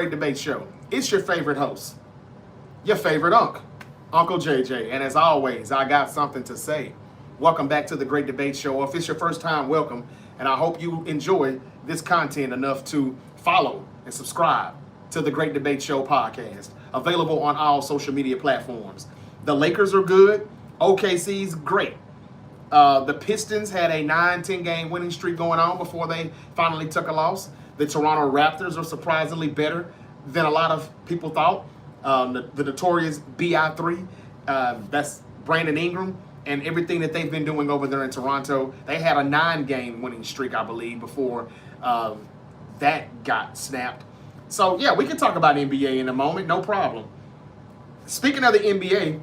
Great Debate Show. It's your favorite host, your favorite Uncle JJ. And as always, I got something to say. Welcome back to the Great Debate Show. If it's your first time, welcome. And I hope you enjoy this content enough to follow and subscribe to the Great Debate Show podcast, available on all social media platforms. The Lakers are good. OKC's great. The Pistons had a 9-10 game winning streak going on before they finally took a loss. The Toronto Raptors are surprisingly better than a lot of people thought. The notorious BI3, that's Brandon Ingram, and everything that they've been doing over there in Toronto. They had a 9-game winning streak, I believe, before that got snapped. So, yeah, we can talk about NBA in a moment, no problem. Speaking of the NBA,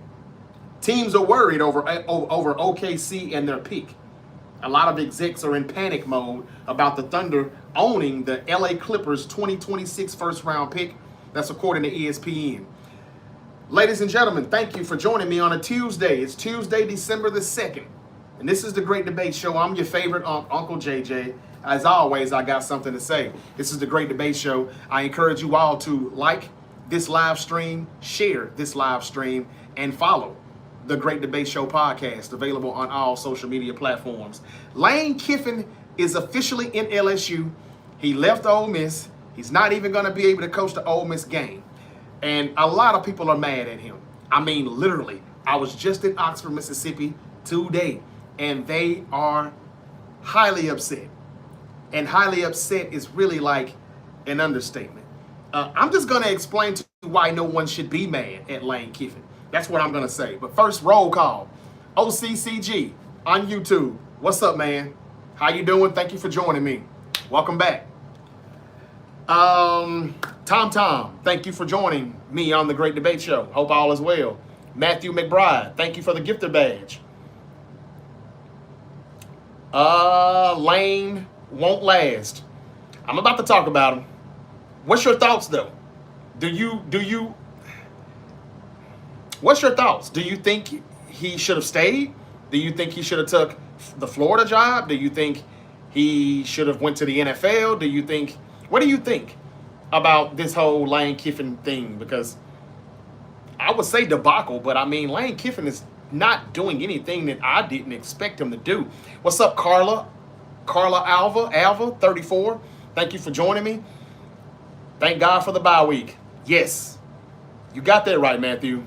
teams are worried over OKC and their peak. A lot of execs are in panic mode about the Thunder owning the LA Clippers 2026 first round pick. That's according to ESPN. Ladies and gentlemen, thank you for joining me on a Tuesday. It's Tuesday, December the 2nd. And this is the Great Debate Show. I'm your favorite Uncle JJ. As always, I got something to say. This is the Great Debate Show. I encourage you all to like this live stream, share this live stream, and follow the Great Debate Show podcast, available on all social media platforms. Lane Kiffin is officially in LSU. He left Ole Miss. He's not even going to be able to coach the Ole Miss game. And a lot of people are mad at him. I mean, literally. I was just in Oxford, Mississippi today, and they are highly upset. And highly upset is really like an understatement. I'm just going to explain to you why no one should be mad at Lane Kiffin. That's what I'm going to say. But first, roll call. OCCG on YouTube. What's up, man? How you doing? Thank you for joining me. Welcome back. Tom, thank you for joining me on the Great Debate Show. Hope all is well. Matthew McBride, thank you for the gifter badge. Lane won't last. I'm about to talk about him. What's your thoughts, though? What's your thoughts? Do you think he should have stayed? Do you think he should have took the Florida job? Do you think he should have went to the NFL? What do you think about this whole Lane Kiffin thing? Because I would say debacle, but I mean, Lane Kiffin is not doing anything that I didn't expect him to do. What's up, Carla? Carla Alva, 34. Thank you for joining me. Thank God for the bye week. Yes, you got that right, Matthew.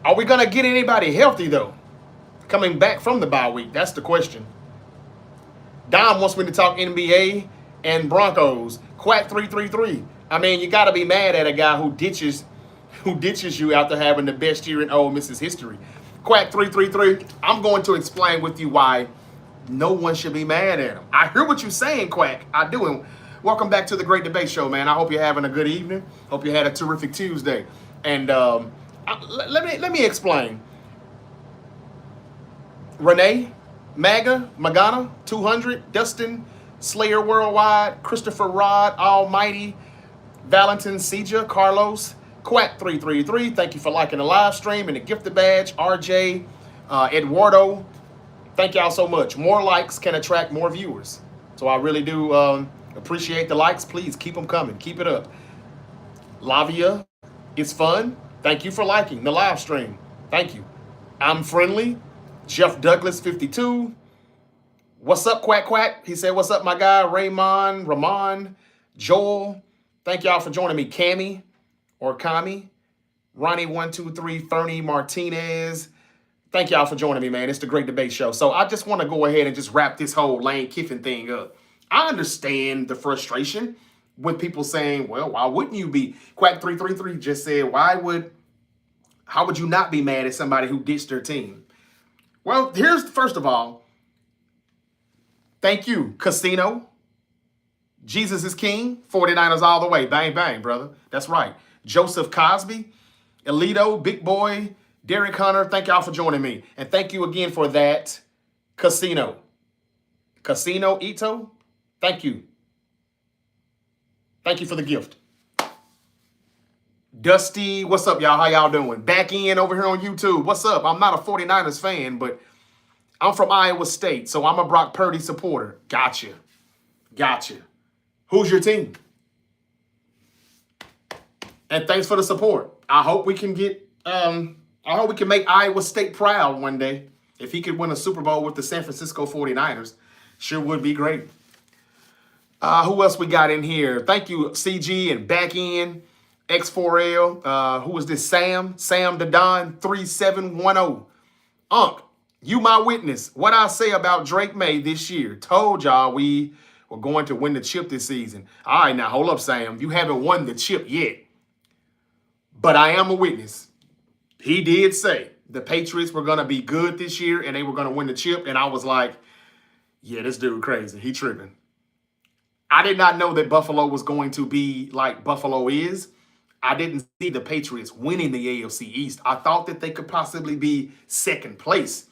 Are we going to get anybody healthy, though, coming back from the bye week? That's the question. Dom wants me to talk NBA and Broncos. Quack 333. I mean, you got to be mad at a guy who ditches you after having the best year in Ole Miss's history. Quack 333. I'm going to explain with you why no one should be mad at him. I hear what you're saying, Quack. I do. And welcome back to the Great Debate Show, man. I hope you're having a good evening. Hope you had a terrific Tuesday. And let me explain. Renee, Magana, 200, Dustin, Slayer Worldwide, Christopher Rod, Almighty, Valentin, Sija, Carlos, Quack 333. Thank you for liking the live stream and the gifted badge. RJ, Eduardo. Thank y'all so much. More likes can attract more viewers. So I really do appreciate the likes. Please keep them coming. Keep it up. Lavia, it's fun. Thank you for liking the live stream. Thank you. I'm friendly. Jeff Douglas, 52. What's up, Quack Quack? He said, what's up, my guy? Ramon, Joel. Thank y'all for joining me. Cami or Kami. Ronnie, 123, Fernie Martinez. Thank y'all for joining me, man. It's the Great Debate Show. So I just want to go ahead and just wrap this whole Lane Kiffin thing up. I understand the frustration with people saying, well, why wouldn't you be? Quack 333 just said, how would you not be mad at somebody who ditched their team? Well, first of all, thank you, Casino. Jesus is King. 49ers all the way. Bang, bang, brother. That's right. Joseph Cosby, Elito, Big Boy, Derek Hunter. Thank y'all for joining me. And thank you again for that, Casino. Casino Ito, thank you. Thank you for the gift. Dusty, what's up, y'all? How y'all doing? Back in over here on YouTube. What's up? I'm not a 49ers fan, but I'm from Iowa State, so I'm a Brock Purdy supporter. Gotcha. Who's your team? And thanks for the support. I hope we can get I hope we can make Iowa State proud one day. If he could win a Super Bowl with the San Francisco 49ers, sure would be great. Who else we got in here? Thank you, CG and back in X4L. Who was this? Sam the Don 3710. Unc, you my witness. What I say about Drake May this year. Told y'all we were going to win the chip this season. All right, now hold up, Sam. You haven't won the chip yet. But I am a witness. He did say the Patriots were going to be good this year and they were going to win the chip. And I was like, yeah, this dude crazy. He tripping. I did not know that Buffalo was going to be like Buffalo is. I didn't see the Patriots winning the AFC East. I thought that they could possibly be second place.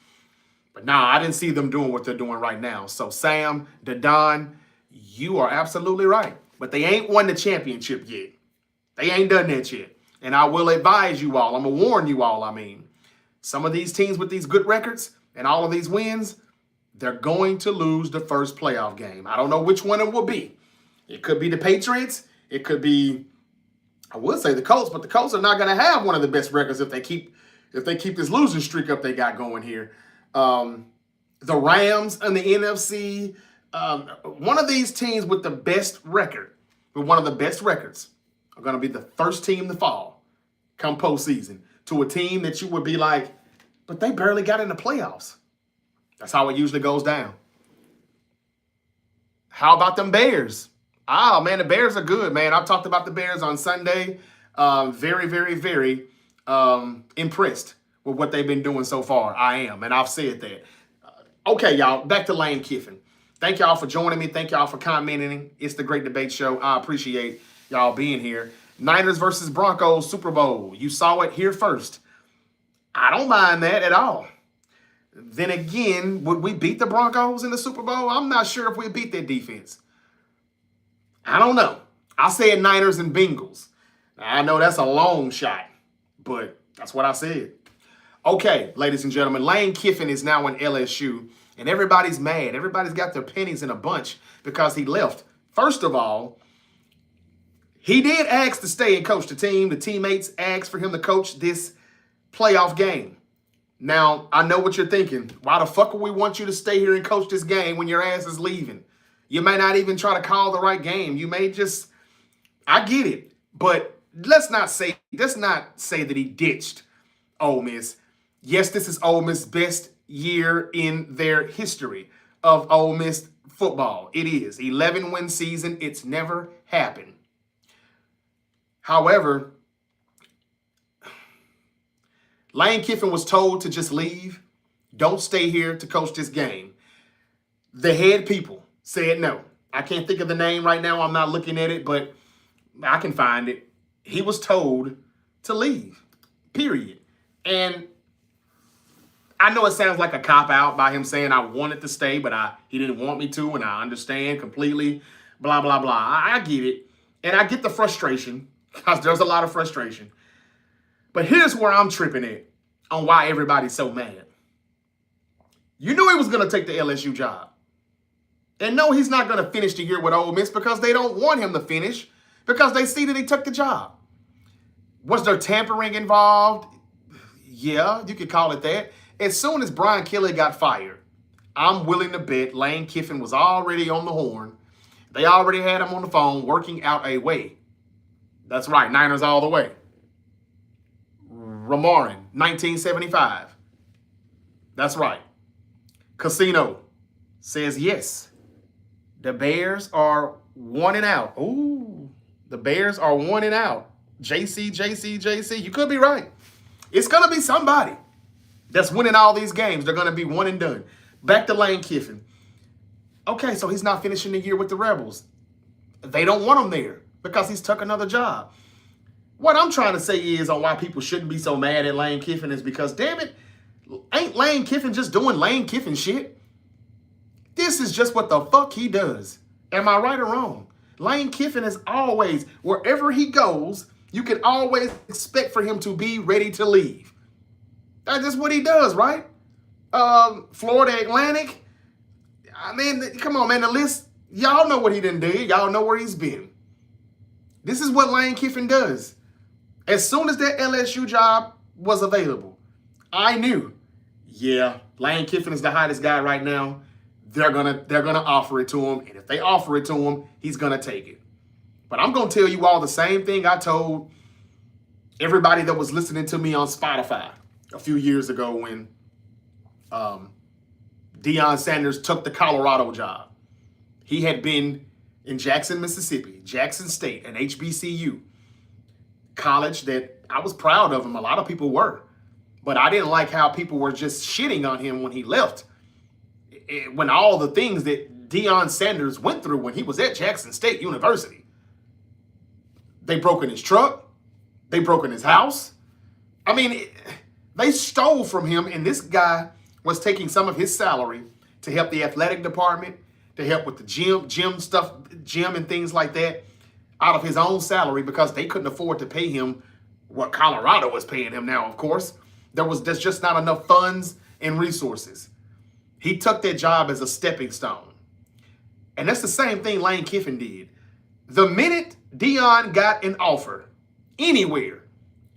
But nah, I didn't see them doing what they're doing right now. So Sam, Don, you are absolutely right. But they ain't won the championship yet. They ain't done that yet. And I will advise you all, I'm going to warn you all, some of these teams with these good records and all of these wins, they're going to lose the first playoff game. I don't know which one it will be. It could be the Patriots. It could be, I would say the Colts, but the Colts are not going to have one of the best records if they keep this losing streak up they got going here. The Rams and the NFC, one of these teams with the best record, with one of the best records, are going to be the first team to fall come postseason to a team that you would be like, but they barely got in the playoffs. That's how it usually goes down. How about them Bears? Oh, man, the Bears are good, man. I've talked about the Bears on Sunday. Very, very, very impressed with what they've been doing so far. I am, and I've said that. Okay, y'all, back to Lane Kiffin. Thank y'all for joining me. Thank y'all for commenting. It's the Great Debate Show. I appreciate y'all being here. Niners versus Broncos Super Bowl. You saw it here first. I don't mind that at all. Then again, would we beat the Broncos in the Super Bowl? I'm not sure if we beat their defense. I don't know. I said Niners and Bengals. Now, I know that's a long shot, but that's what I said. Okay, ladies and gentlemen, Lane Kiffin is now in LSU, and everybody's mad. Everybody's got their pennies in a bunch because he left. First of all, he did ask to stay and coach the team. The teammates asked for him to coach this playoff game. Now, I know what you're thinking. Why the fuck would we want you to stay here and coach this game when your ass is leaving? You may not even try to call the right game. You may just, I get it. But let's not say that he ditched Ole Miss. Yes, this is Ole Miss' best year in their history of Ole Miss football. It is. 11-win season. It's never happened. However, Lane Kiffin was told to just leave. Don't stay here to coach this game. The head people said no. I can't think of the name right now. I'm not looking at it, but I can find it. He was told to leave, period. And I know it sounds like a cop-out by him saying I wanted to stay, but he didn't want me to, and I understand completely, blah, blah, blah. I get it. And I get the frustration, because there's a lot of frustration. But here's where I'm tripping at on why everybody's so mad. You knew he was going to take the LSU job. And no, he's not going to finish the year with Ole Miss because they don't want him to finish because they see that he took the job. Was there tampering involved? Yeah, you could call it that. As soon as Brian Kelly got fired, I'm willing to bet Lane Kiffin was already on the horn. They already had him on the phone working out a way. That's right, Niners all the way. Ramorin, 1975. That's right. Casino says yes. The Bears are 1-out. Ooh, the Bears are 1-out. JC. You could be right. It's going to be somebody that's winning all these games. They're going to be one and done. Back to Lane Kiffin. Okay, so he's not finishing the year with the Rebels. They don't want him there because he's took another job. What I'm trying to say is on why people shouldn't be so mad at Lane Kiffin is because, damn it, ain't Lane Kiffin just doing Lane Kiffin shit? This is just what the fuck he does. Am I right or wrong? Lane Kiffin is always, wherever he goes, you can always expect for him to be ready to leave. That's just what he does, right? Florida Atlantic. I mean, come on, man. The list, y'all know what he done did. Y'all know where he's been. This is what Lane Kiffin does. As soon as that LSU job was available, I knew, yeah, Lane Kiffin is the hottest guy right now. They're gonna offer it to him, and if they offer it to him, he's gonna take it. But I'm gonna tell you all the same thing I told everybody that was listening to me on Spotify a few years ago when Deion Sanders took the Colorado job. He had been in Jackson, Mississippi, Jackson State, an HBCU college that I was proud of him. A lot of people were. But I didn't like how people were just shitting on him when he left. When all the things that Deion Sanders went through when he was at Jackson State University. They broke in his truck. They broke in his house. I mean, they stole from him, and this guy was taking some of his salary to help the athletic department, to help with the gym and things like that, out of his own salary because they couldn't afford to pay him what Colorado was paying him now, of course. There's just not enough funds and resources. He took that job as a stepping stone. And that's the same thing Lane Kiffin did. The minute Deion got an offer anywhere,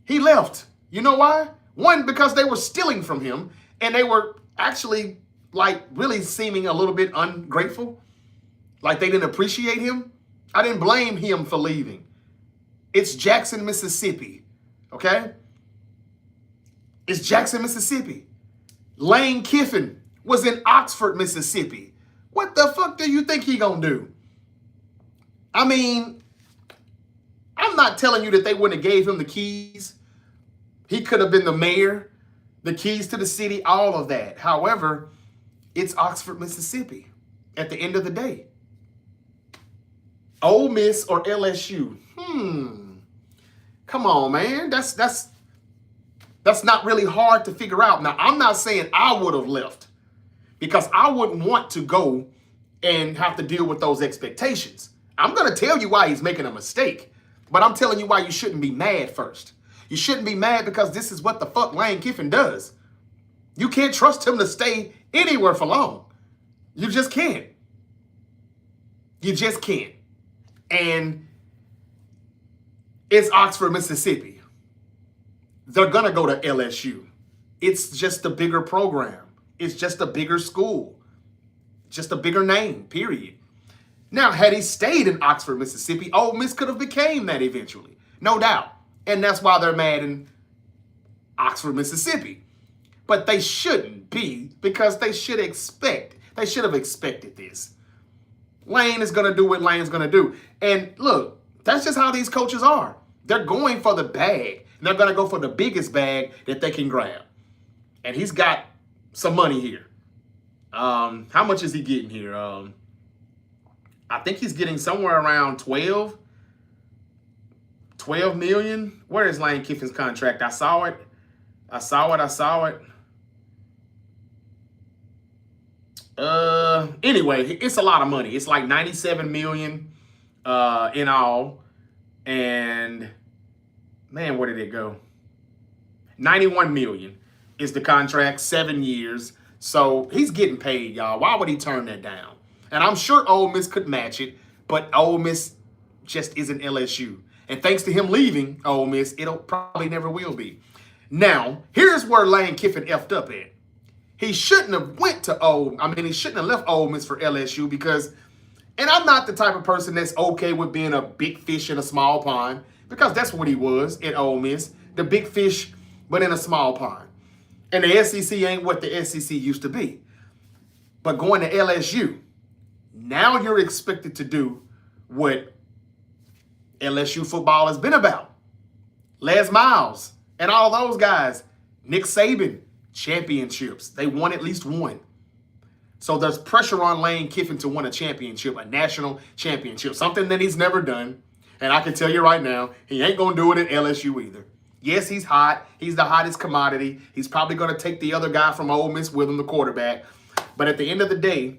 he left. You know why? One, because they were stealing from him, and they were actually like really seeming a little bit ungrateful, like they didn't appreciate him. I didn't blame him for leaving. It's Jackson, Mississippi, okay? It's Jackson, Mississippi. Lane Kiffin was in Oxford, Mississippi. What the fuck do you think he gonna do? I mean, I'm not telling you that they wouldn't have gave him the keys. He could have been the mayor, the keys to the city, all of that. However, it's Oxford, Mississippi at the end of the day. Ole Miss or LSU? Come on, man. That's not really hard to figure out. Now, I'm not saying I would have left because I wouldn't want to go and have to deal with those expectations. I'm going to tell you why he's making a mistake, but I'm telling you why you shouldn't be mad first. You shouldn't be mad because this is what the fuck Lane Kiffin does. You can't trust him to stay anywhere for long. You just can't. You just can't. And it's Oxford, Mississippi. They're going to go to LSU. It's just a bigger program. It's just a bigger school. Just a bigger name, period. Now, had he stayed in Oxford, Mississippi, Ole Miss could have became that eventually. No doubt. And that's why they're mad in Oxford, Mississippi. But they shouldn't be because they should have expected this. Lane is going to do what Lane's going to do. And look, that's just how these coaches are. They're going for the bag. And they're going to go for the biggest bag that they can grab. And he's got some money here. How much is he getting here? I think he's getting somewhere around 12 million. Where is Lane Kiffin's contract? I saw it. Anyway, it's a lot of money. It's like 97 million in all. And man, where did it go? 91 million is the contract, 7 years. So he's getting paid, y'all. Why would he turn that down? And I'm sure Ole Miss could match it, but Ole Miss just isn't LSU. And thanks to him leaving Ole Miss, it'll probably never will be. Now, here's where Lane Kiffin effed up at. He shouldn't have he shouldn't have left Ole Miss for LSU because, and I'm not the type of person that's okay with being a big fish in a small pond, because that's what he was at Ole Miss, the big fish, but in a small pond. And the SEC ain't what the SEC used to be. But going to LSU, now you're expected to do what LSU football has been about. Les Miles and all those guys, Nick Saban, championships. They won at least one. So there's pressure on Lane Kiffin to win a championship, a national championship, something that he's never done. And I can tell you right now, he ain't going to do it at LSU either. Yes, he's hot. He's the hottest commodity. He's probably going to take the other guy from Ole Miss with him, the quarterback. But at the end of the day,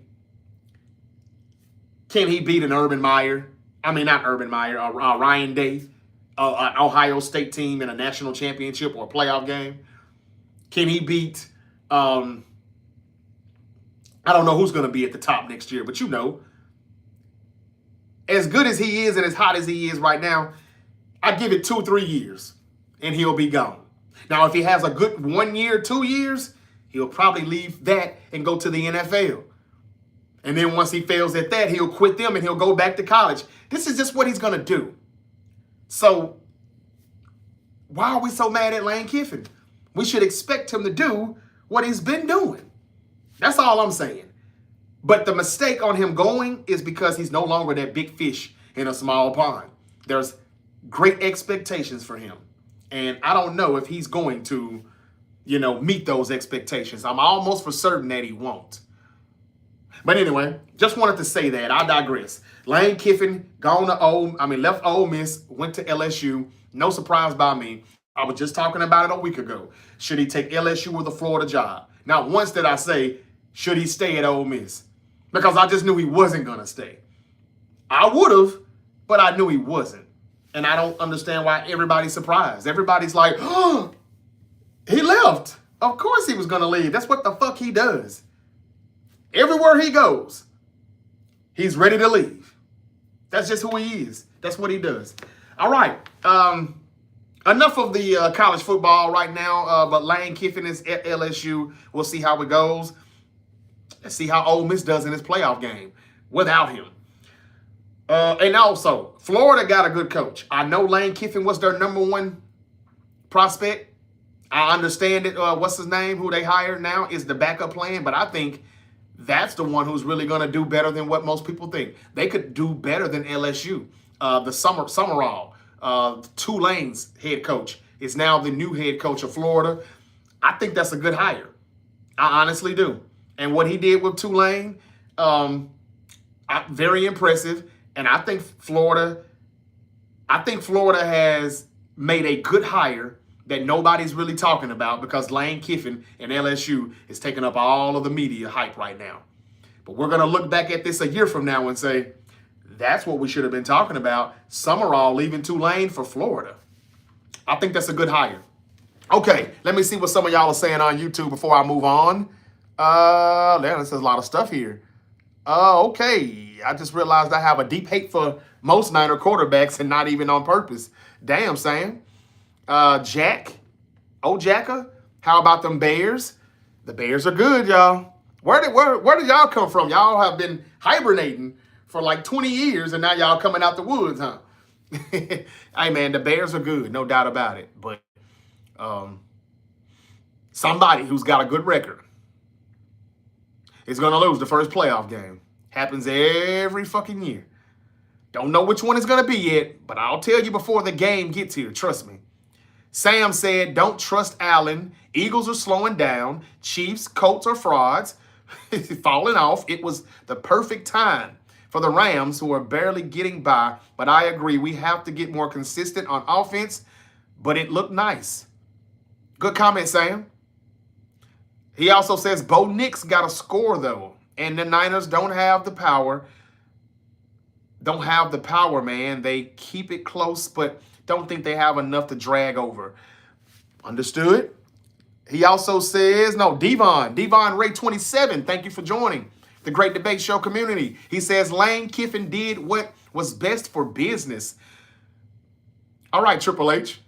can he beat an Urban Meyer? I mean, not Urban Meyer, Ryan Day, an Ohio State team in a national championship or a playoff game? Can he beat, I don't know who's going to be at the top next year, but you know, as good as he is and as hot as he is right now, I give it 2-3 years. and he'll be gone. Now, if he has a good 1 year, 2 years, he'll probably leave that and go to the NFL. And then once he fails at that, he'll quit them and he'll go back to college. This is just what he's going to do. So why are we so mad at Lane Kiffin? We should expect him to do what he's been doing. That's all I'm saying. But the mistake on him going is because he's no longer that big fish in a small pond. There's great expectations for him. And I don't know if he's going to, meet those expectations. I'm almost for certain that he won't. But anyway, just wanted to say that. I digress. Lane Kiffin left Ole Miss, went to LSU. No surprise by me. I was just talking about it a week ago. Should he take LSU or the Florida job? Not once did I say, should he stay at Ole Miss? Because I just knew he wasn't going to stay. I would have, but I knew he wasn't. And I don't understand why everybody's surprised. Everybody's like, oh, he left. Of course he was going to leave. That's what the fuck he does. Everywhere he goes, he's ready to leave. That's just who he is. That's what he does. All right. Enough of the college football right now. But Lane Kiffin is at LSU. We'll see how it goes. Let's see how Ole Miss does in his playoff game without him. And also, Florida got a good coach. I know Lane Kiffin was their number one prospect. I understand it. What's his name? Who they hired now is the backup plan. But I think that's the one who's really going to do better than what most people think. They could do better than LSU. The Summerall, Tulane's head coach, is now the new head coach of Florida. I think that's a good hire. I honestly do. And what he did with Tulane, very impressive. And I think Florida has made a good hire that nobody's really talking about because Lane Kiffin and LSU is taking up all of the media hype right now. But we're going to look back at this a year from now and say, that's what we should have been talking about. Summerall leaving Tulane for Florida. I think that's a good hire. Okay, let me see what some of y'all are saying on YouTube before I move on. There's a lot of stuff here. Okay. I just realized I have a deep hate for most Niner quarterbacks and not even on purpose. Damn, Sam. Jack. Oh, Jacka. How about them Bears? The Bears are good, y'all. Where did y'all come from? Y'all have been hibernating for like 20 years, and now y'all coming out the woods, huh? Hey, man, the Bears are good. No doubt about it. But somebody who's got a good record is going to lose the first playoff game. Happens every fucking year. Don't know which one it's going to be yet, but I'll tell you before the game gets here. Trust me. Sam said, don't trust Allen. Eagles are slowing down. Chiefs, Colts are frauds. Falling off. It was the perfect time for the Rams, who are barely getting by. But I agree, we have to get more consistent on offense, but it looked nice. Good comment, Sam. He also says, Bo Nix got a score, though. And the Niners don't have the power. Don't have the power, man. They keep it close, but don't think they have enough to drag over. Understood? He also says, Devon Ray 27, thank you for joining the Great Debate Show community. He says, Lane Kiffin did what was best for business. All right, Triple H.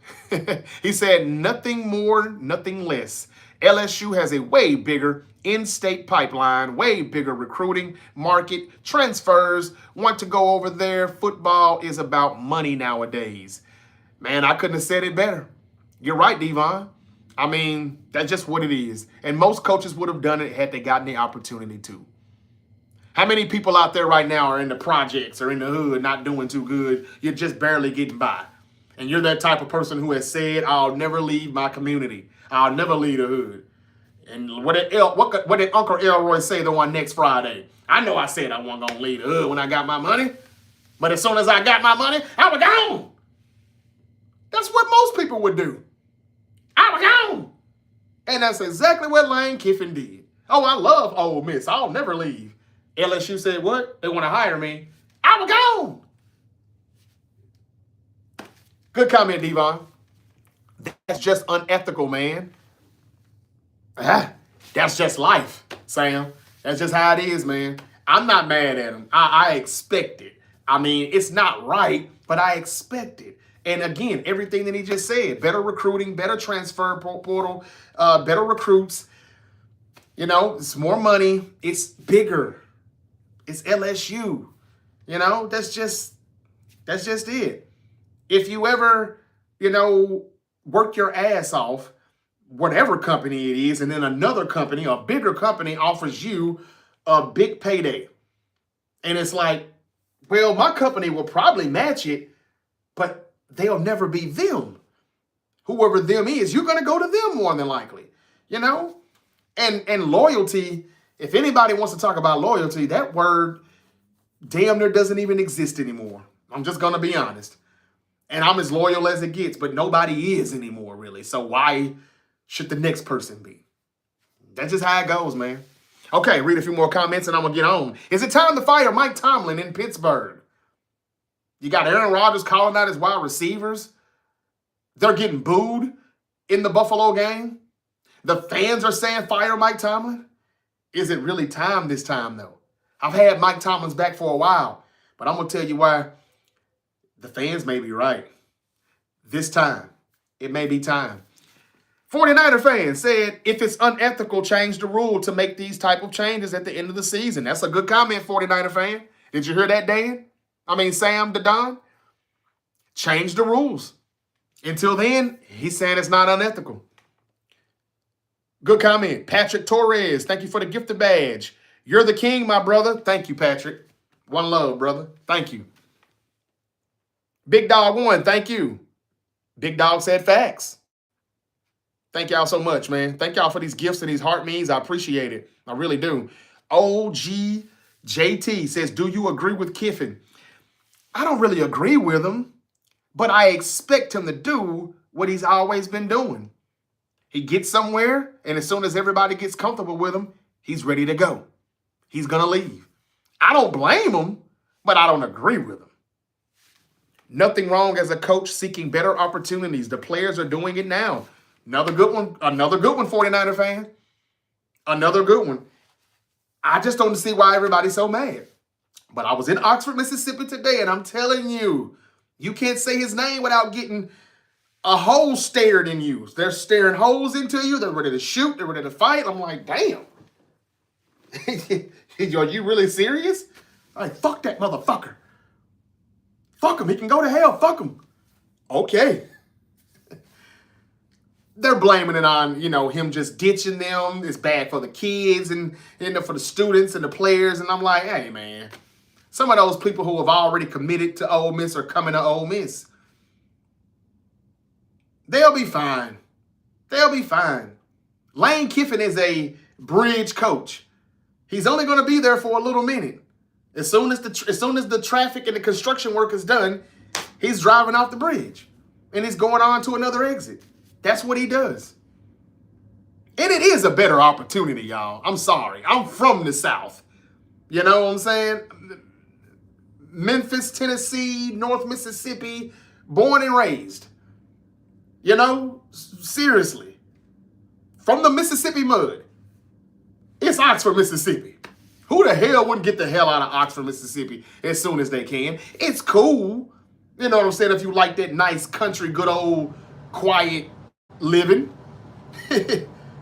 He said, nothing more, nothing less. LSU has a way bigger in-state pipeline, way bigger recruiting market, transfers, want to go over there. Football is about money nowadays. Man, I couldn't have said it better. You're right, Devon. I mean, that's just what it is. And most coaches would have done it had they gotten the opportunity to. How many people out there right now are in the projects or in the hood not doing too good? You're just barely getting by. And you're that type of person who has said, I'll never leave my community. I'll never leave the hood. And what did Uncle Elroy say though on next Friday? I know I said I wasn't going to leave the hood when I got my money. But as soon as I got my money, I was gone. That's what most people would do. I was gone. And that's exactly what Lane Kiffin did. Oh, I love Ole Miss. I'll never leave. LSU said what? They want to hire me. I was gone. Good comment, Devon. That's just unethical, man. That's just life, Sam. That's just how it is, man. I'm not mad at him. I expect it. I mean, it's not right, but I expect it. And again, everything that he just said, better recruiting, better transfer portal, better recruits, it's more money, it's bigger, it's LSU, that's just it. If you ever, work your ass off, whatever company it is, and then another company, a bigger company, offers you a big payday. And it's like, well, my company will probably match it, but they'll never be them. Whoever them is, you're going to go to them more than likely, And loyalty, if anybody wants to talk about loyalty, that word damn near doesn't even exist anymore. I'm just going to be honest. And I'm as loyal as it gets, but nobody is anymore, really. So why should the next person be? That's just how it goes, man. Okay, read a few more comments and I'm going to get on. Is it time to fire Mike Tomlin in Pittsburgh? You got Aaron Rodgers calling out his wide receivers. They're getting booed in the Buffalo game. The fans are saying fire Mike Tomlin. Is it really time this time, though? I've had Mike Tomlin's back for a while, but I'm going to tell you why. The fans may be right. This time, it may be time. 49er fan said, if it's unethical, change the rule to make these type of changes at the end of the season. That's a good comment, 49er fan. Did you hear that, Sam the Don? Change the rules. Until then, he's saying it's not unethical. Good comment. Patrick Torres, thank you for the gifted badge. You're the king, my brother. Thank you, Patrick. One love, brother. Thank you. Big Dog 1, thank you. Big Dog said facts. Thank y'all so much, man. Thank y'all for these gifts and these heart means. I appreciate it. I really do. OGJT says, do you agree with Kiffin? I don't really agree with him, but I expect him to do what he's always been doing. He gets somewhere, and as soon as everybody gets comfortable with him, he's ready to go. He's going to leave. I don't blame him, but I don't agree with him. Nothing wrong as a coach seeking better opportunities. The players are doing it now. Another good one, 49er fan. Another good one. I just don't see why everybody's so mad. But I was in Oxford, Mississippi today, and I'm telling you, you can't say his name without getting a hole stared in you. They're staring holes into you. They're ready to shoot. They're ready to fight. I'm like, damn. Are you really serious? Like, fuck that motherfucker. Fuck him. He can go to hell. Fuck him. Okay. They're blaming it on, him just ditching them. It's bad for the kids and for the students and the players. And I'm like, hey, man. Some of those people who have already committed to Ole Miss are coming to Ole Miss. They'll be fine. They'll be fine. Lane Kiffin is a bridge coach. He's only going to be there for a little minute. As soon as the traffic and the construction work is done, he's driving off the bridge and he's going on to another exit. That's what he does. And it is a better opportunity, y'all. I'm sorry. I'm from the South. You know what I'm saying? Memphis, Tennessee, North Mississippi, born and raised. Seriously. From the Mississippi mud. It's Oxford, Mississippi. Who the hell wouldn't get the hell out of Oxford, Mississippi as soon as they can? It's cool. You know what I'm saying? If you like that nice country, good old, quiet living.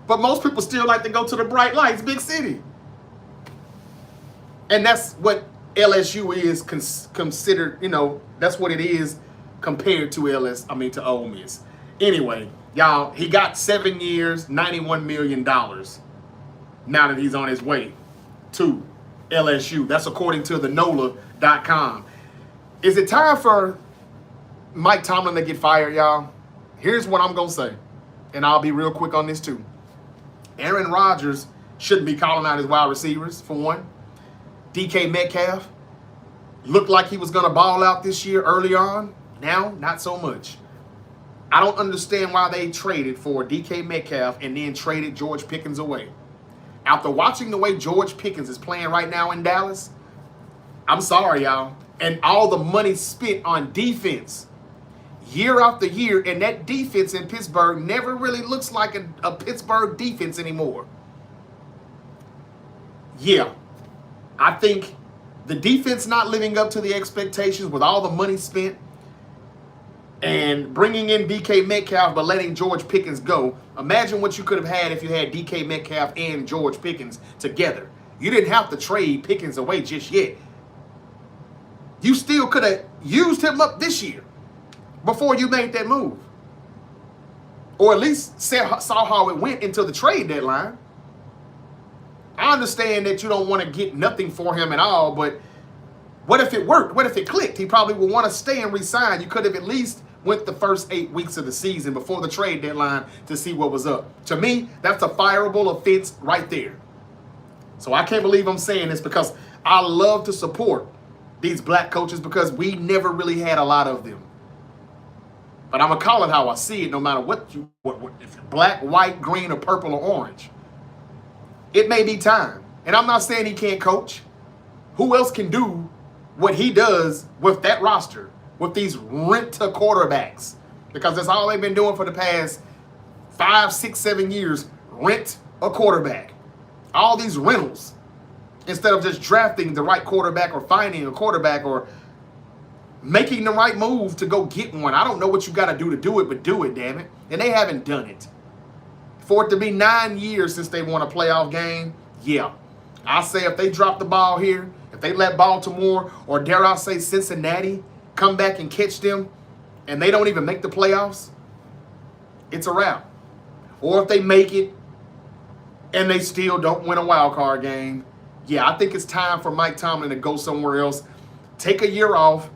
But most people still like to go to the bright lights, big city. And that's what LSU is considered, that's what it is compared to to Ole Miss. Anyway, y'all, he got 7 years, $91 million now that he's on his way to LSU. That's according to the NOLA.com. Is it time for Mike Tomlin to get fired, y'all? Here's what I'm going to say, and I'll be real quick on this too. Aaron Rodgers shouldn't be calling out his wide receivers, for one. DK Metcalf looked like he was going to ball out this year early on. Now, not so much. I don't understand why they traded for DK Metcalf and then traded George Pickens away. After watching the way George Pickens is playing right now in Dallas, I'm sorry, y'all. And all the money spent on defense year after year, and that defense in Pittsburgh never really looks like a Pittsburgh defense anymore. Yeah, I think the defense not living up to the expectations with all the money spent. and bringing in DK Metcalf but letting George Pickens go. Imagine what you could have had if you had DK Metcalf and George Pickens together. You didn't have to trade Pickens away just yet. You still could have used him up this year before you made that move. Or at least saw how it went until the trade deadline. I understand that you don't want to get nothing for him at all, but what if it worked? What if it clicked? He probably would want to stay and resign. You could have at least went the first 8 weeks of the season before the trade deadline to see what was up. To me, that's a fireable offense right there. So I can't believe I'm saying this, because I love to support these black coaches because we never really had a lot of them. But I'm going to call it how I see it, no matter what if you're black, white, green, or purple, or orange. It may be time. And I'm not saying he can't coach. Who else can do what he does with that roster, with these rent-to quarterbacks? Because that's all they've been doing for the past 5, 6, 7 years, rent a quarterback. All these rentals, instead of just drafting the right quarterback or finding a quarterback or making the right move to go get one. I don't know what you got to do it, but do it, damn it. And they haven't done it. For it to be 9 years since they won a playoff game, yeah. I say if they drop the ball here, if they let Baltimore, or dare I say Cincinnati, come back and catch them, and they don't even make the playoffs, it's a wrap. Or if they make it, and they still don't win a wild card game, yeah, I think it's time for Mike Tomlin to go somewhere else. Take a year off.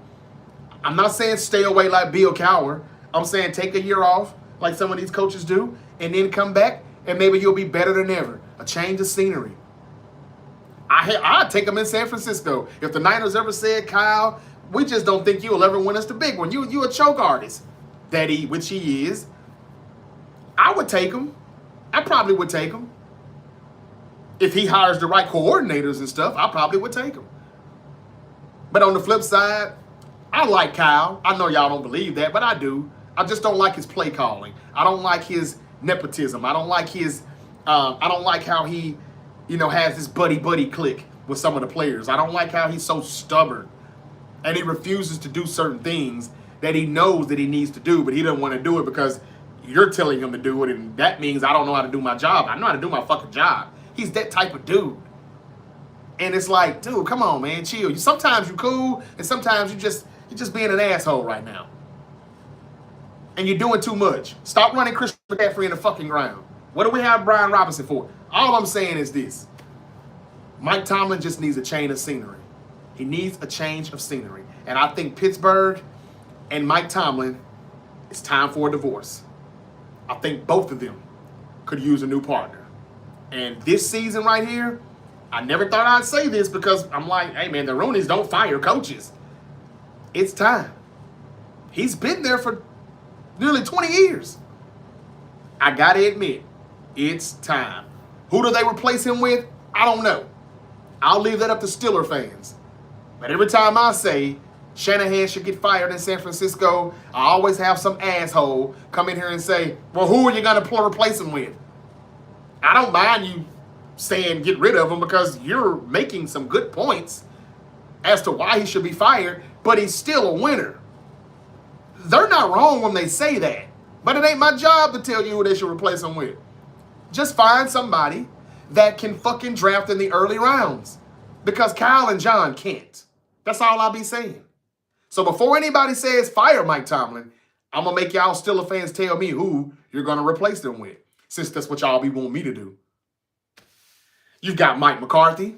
I'm not saying stay away like Bill Cowher. I'm saying take a year off like some of these coaches do, and then come back, and maybe you'll be better than ever. A change of scenery. I'd take them in San Francisco. If the Niners ever said, Kyle, we just don't think you'll ever win us the big one. You a choke artist, which he is. I would take him. I probably would take him. If he hires the right coordinators and stuff, I probably would take him. But on the flip side, I like Kyle. I know y'all don't believe that, but I do. I just don't like his play calling. I don't like his nepotism. I don't like how he, has this buddy click with some of the players. I don't like how he's so stubborn and he refuses to do certain things that he knows that he needs to do, but he doesn't want to do it because you're telling him to do it, and that means I don't know how to do my job. I know how to do my fucking job. He's that type of dude. And it's like, dude, come on, man, chill. Sometimes you cool, and sometimes you're just being an asshole right now. And you're doing too much. Stop running Christian McCaffrey in the fucking ground. What do we have Brian Robinson for? All I'm saying is this. Mike Tomlin just needs a change of scenery. He needs a change of scenery. And I think Pittsburgh and Mike Tomlin, it's time for a divorce. I think both of them could use a new partner. And this season right here, I never thought I'd say this because I'm like, hey, man, the Rooneys don't fire coaches. It's time. He's been there for nearly 20 years. I got to admit, it's time. Who do they replace him with? I don't know. I'll leave that up to Steeler fans. But every time I say Shanahan should get fired in San Francisco, I always have some asshole come in here and say, well, who are you going to replace him with? I don't mind you saying get rid of him because you're making some good points as to why he should be fired, but he's still a winner. They're not wrong when they say that, but it ain't my job to tell you who they should replace him with. Just find somebody that can fucking draft in the early rounds because Kyle and John can't. That's all I'll be saying. So before anybody says fire Mike Tomlin, I'm going to make y'all Steelers fans tell me who you're going to replace them with, since that's what y'all be wanting me to do. You've got Mike McCarthy.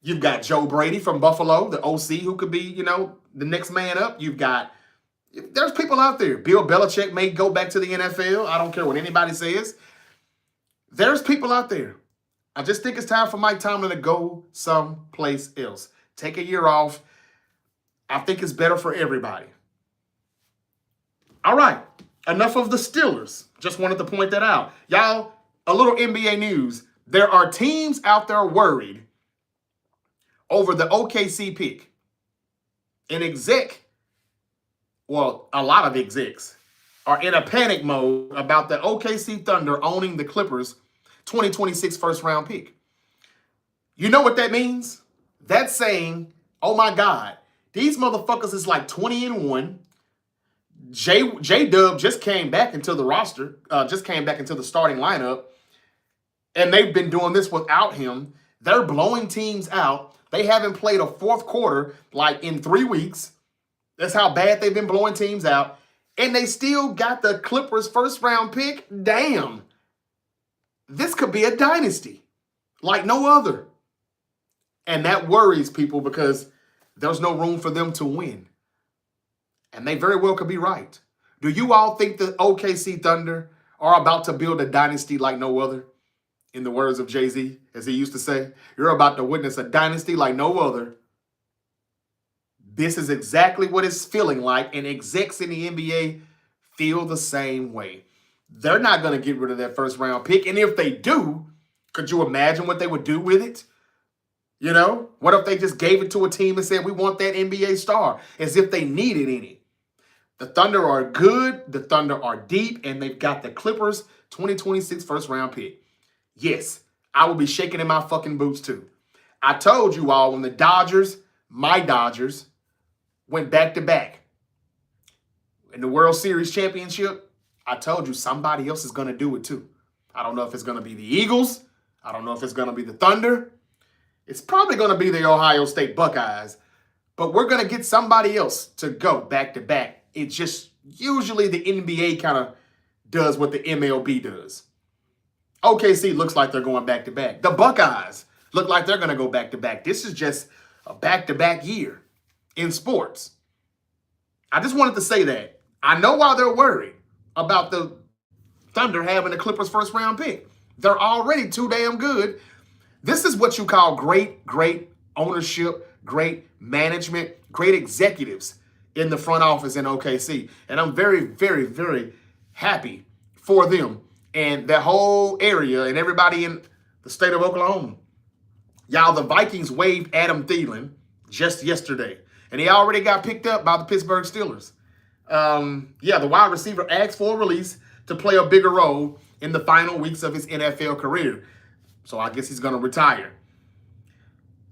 You've got Joe Brady from Buffalo, the OC, who could be, the next man up. There's people out there. Bill Belichick may go back to the NFL. I don't care what anybody says. There's people out there. I just think it's time for Mike Tomlin to go someplace else. Take a year off. I think it's better for everybody. All right. Enough of the Steelers. Just wanted to point that out. Y'all, a little NBA news. There are teams out there worried over the OKC pick. A lot of execs are in a panic mode about the OKC Thunder owning the Clippers' 2026 first-round pick. You know what that means? That's saying, oh my God, these motherfuckers is like 20-1. J Dub just came back into the roster, just came back into the starting lineup, and they've been doing this without him. They're blowing teams out. They haven't played a fourth quarter like in 3 weeks. That's how bad they've been blowing teams out. And they still got the Clippers first round pick. Damn. This could be a dynasty like no other. And that worries people because there's no room for them to win. And they very well could be right. Do you all think the OKC Thunder are about to build a dynasty like no other? In the words of Jay-Z, as he used to say, you're about to witness a dynasty like no other. This is exactly what it's feeling like, and execs in the NBA feel the same way. They're not going to get rid of that first round pick. And if they do, could you imagine what they would do with it? You know, what if they just gave it to a team and said, we want that NBA star, as if they needed any? The Thunder are good, the Thunder are deep, and they've got the Clippers 2026 first round pick. Yes, I will be shaking in my fucking boots too. I told you all when the Dodgers, my Dodgers, went back-to-back in the World Series championship, I told you somebody else is going to do it too. I don't know if it's going to be the Eagles. I don't know if it's going to be the Thunder. It's probably going to be the Ohio State Buckeyes. But we're going to get somebody else to go back-to-back. It's just usually the NBA kind of does what the MLB does. OKC looks like they're going back-to-back. The Buckeyes look like they're going to go back-to-back. This is just a back-to-back year in sports. I just wanted to say that. I know why they're worried about the Thunder having the Clippers first round pick. They're already too damn good. This is what you call great ownership, great management, great executives in the front office in OKC. And I'm very, very, very happy for them and that whole area and everybody in the state of Oklahoma. Y'all, the Vikings waived Adam Thielen just yesterday, and he already got picked up by the Pittsburgh Steelers. The wide receiver asked for a release to play a bigger role in the final weeks of his NFL career. So I guess he's going to retire.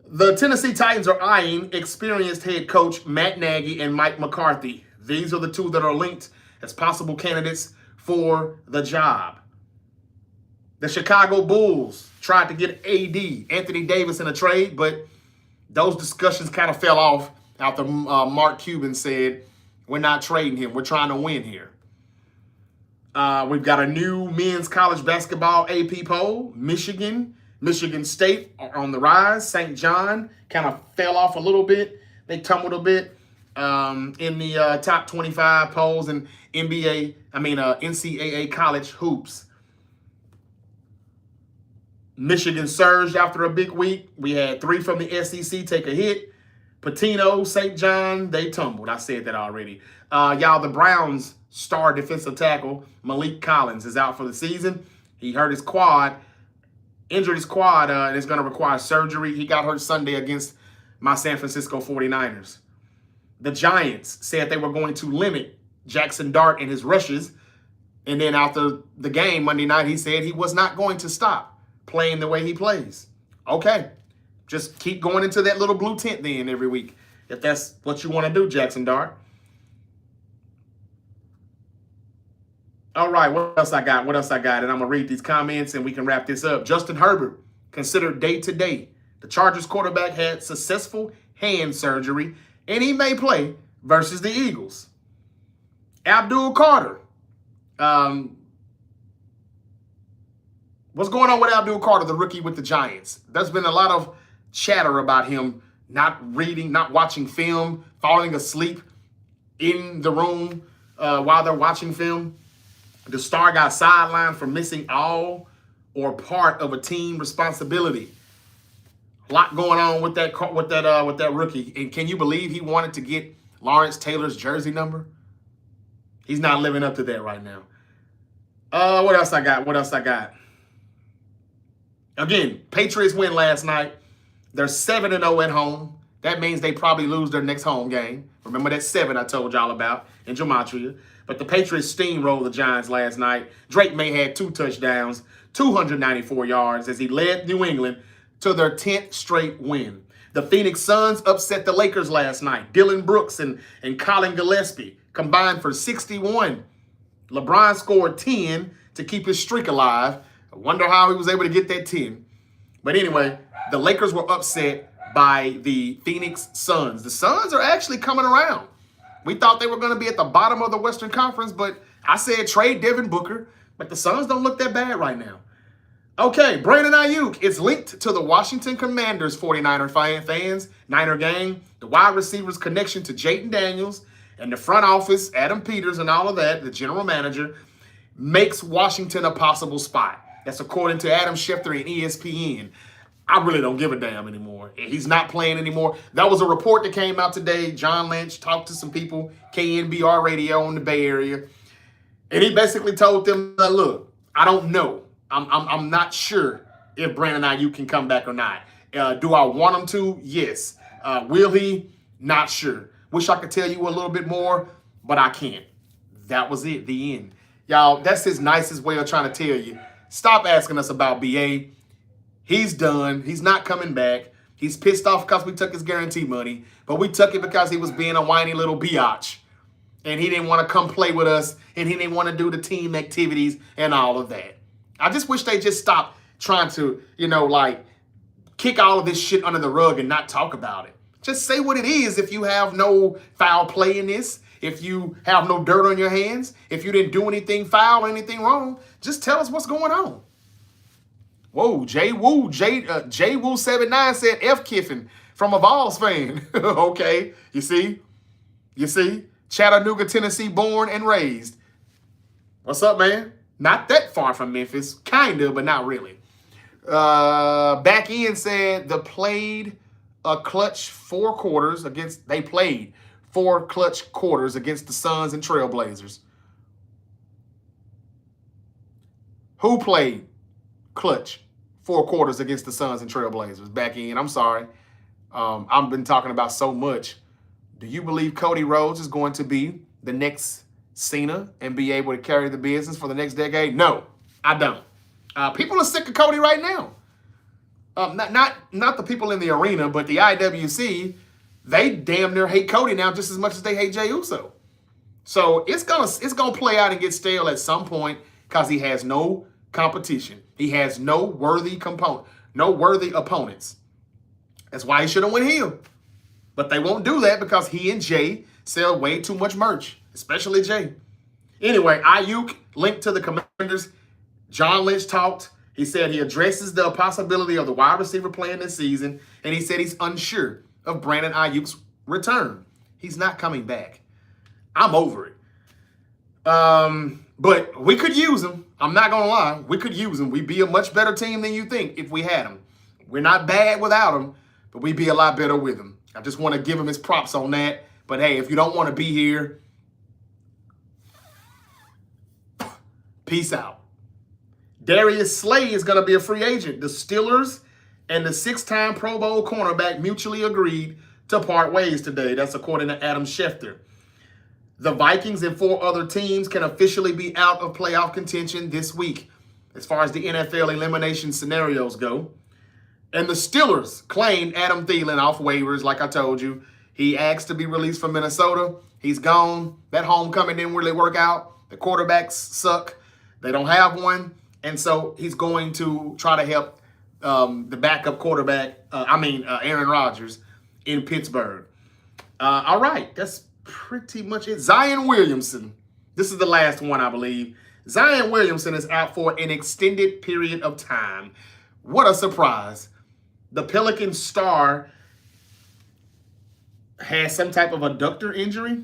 The Tennessee Titans are eyeing experienced head coach Matt Nagy and Mike McCarthy. These are the two that are linked as possible candidates for the job. The Chicago Bulls tried to get AD, Anthony Davis, in a trade, but those discussions kind of fell off after Mark Cuban said, we're not trading him. We're trying to win here. We've got a new men's college basketball AP poll. Michigan State are on the rise. St. John kind of fell off a little bit. They tumbled a bit in the top 25 polls in NCAA college hoops. Michigan surged after a big week. We had 3 from the SEC take a hit. Patino, St. John, they tumbled. I said that already. The Browns star defensive tackle Malik Collins is out for the season. He hurt his quad, injured his quad, and is going to require surgery. He got hurt Sunday against my San Francisco 49ers. The Giants said they were going to limit Jackson Dart and his rushes. And then after the game Monday night, he said he was not going to stop playing the way he plays. Okay. Just keep going into that little blue tent then every week, if that's what you want to do, Jackson Dart. All right, what else I got? And I'm going to read these comments and we can wrap this up. Justin Herbert, considered day-to-day. The Chargers quarterback had successful hand surgery, and he may play versus the Eagles. Abdul Carter. What's going on with Abdul Carter, the rookie with the Giants? There's been a lot of chatter about him not reading, not watching film, falling asleep in the room while they're watching film. The star got sidelined for missing all or part of a team responsibility. A lot going on with that rookie. And can you believe he wanted to get Lawrence Taylor's jersey number? He's not living up to that right now. What else I got? Again, Patriots win last night. They're 7-0 at home. That means they probably lose their next home game. Remember that 7 I told y'all about in Gematria. But the Patriots steamrolled the Giants last night. Drake May had 2 touchdowns, 294 yards as he led New England to their 10th straight win. The Phoenix Suns upset the Lakers last night. Dylan Brooks and Colin Gillespie combined for 61. LeBron scored 10 to keep his streak alive. I wonder how he was able to get that 10. But anyway, the Lakers were upset by the Phoenix Suns. The Suns are actually coming around. We thought they were going to be at the bottom of the Western Conference, but I said trade Devin Booker. But the Suns don't look that bad right now. Okay, Brandon Ayuk is linked to the Washington Commanders 49er fans, Niner gang, the wide receivers connection to Jayden Daniels, and the front office, Adam Peters and all of that, the general manager, makes Washington a possible spot. That's according to Adam Schefter and ESPN. I really don't give a damn anymore. He's not playing anymore. That was a report that came out today. John Lynch talked to some people, KNBR radio in the Bay Area, and he basically told them, look, I don't know. I'm not sure if Brandon Ayuk can come back or not. Do I want him to? Yes. Will he? Not sure. Wish I could tell you a little bit more, but I can't. That was it, the end. Y'all, that's his nicest way of trying to tell you. Stop asking us about BA. He's done. He's not coming back. He's pissed off because we took his guarantee money, but we took it because he was being a whiny little biatch. And he didn't want to come play with us, and he didn't want to do the team activities and all of that. I just wish they just stopped trying to, kick all of this shit under the rug and not talk about it. Just say what it is. If you have no foul play in this, if you have no dirt on your hands, if you didn't do anything foul or anything wrong, just tell us what's going on. Whoa, Jay Woo 79 said F Kiffin from a Vols fan. Okay, you see? Chattanooga, Tennessee, born and raised. What's up, man? Not that far from Memphis. Kind of, but not really. Back in said they played 4 quarters against the Suns and Trailblazers. Who played clutch 4 quarters against the Suns and Trailblazers? Back in, I'm sorry. I've been talking about so much. Do you believe Cody Rhodes is going to be the next Cena and be able to carry the business for the next decade? No, I don't. People are sick of Cody right now. Not the people in the arena, but the IWC, they damn near hate Cody now just as much as they hate Jey Uso. So it's gonna play out and get stale at some point because he has no competition. He has no worthy opponents. That's why he should have went heel. But they won't do that because he and Jay sell way too much merch, especially Jay. Anyway, Ayuk linked to the Commanders. John Lynch talked. He said he addresses the possibility of the wide receiver playing this season, and he said he's unsure of Brandon Ayuk's return. He's not coming back. I'm over it. But we could use him. I'm not going to lie. We could use him. We'd be a much better team than you think if we had him. We're not bad without him, but we'd be a lot better with him. I just want to give him his props on that. But hey, if you don't want to be here, peace out. Darius Slay is going to be a free agent. The Steelers and the 6-time Pro Bowl cornerback mutually agreed to part ways today. That's according to Adam Schefter. The Vikings and 4 other teams can officially be out of playoff contention this week, as far as the NFL elimination scenarios go. And the Steelers claimed Adam Thielen off waivers, like I told you. He asked to be released from Minnesota. He's gone. That homecoming didn't really work out. The quarterbacks suck. They don't have one. And so he's going to try to help the backup quarterback, Aaron Rodgers in Pittsburgh. All right, that's pretty much it. Zion Williamson. This is the last one, I believe. Zion Williamson is out for an extended period of time. What a surprise. The Pelican star has some type of adductor injury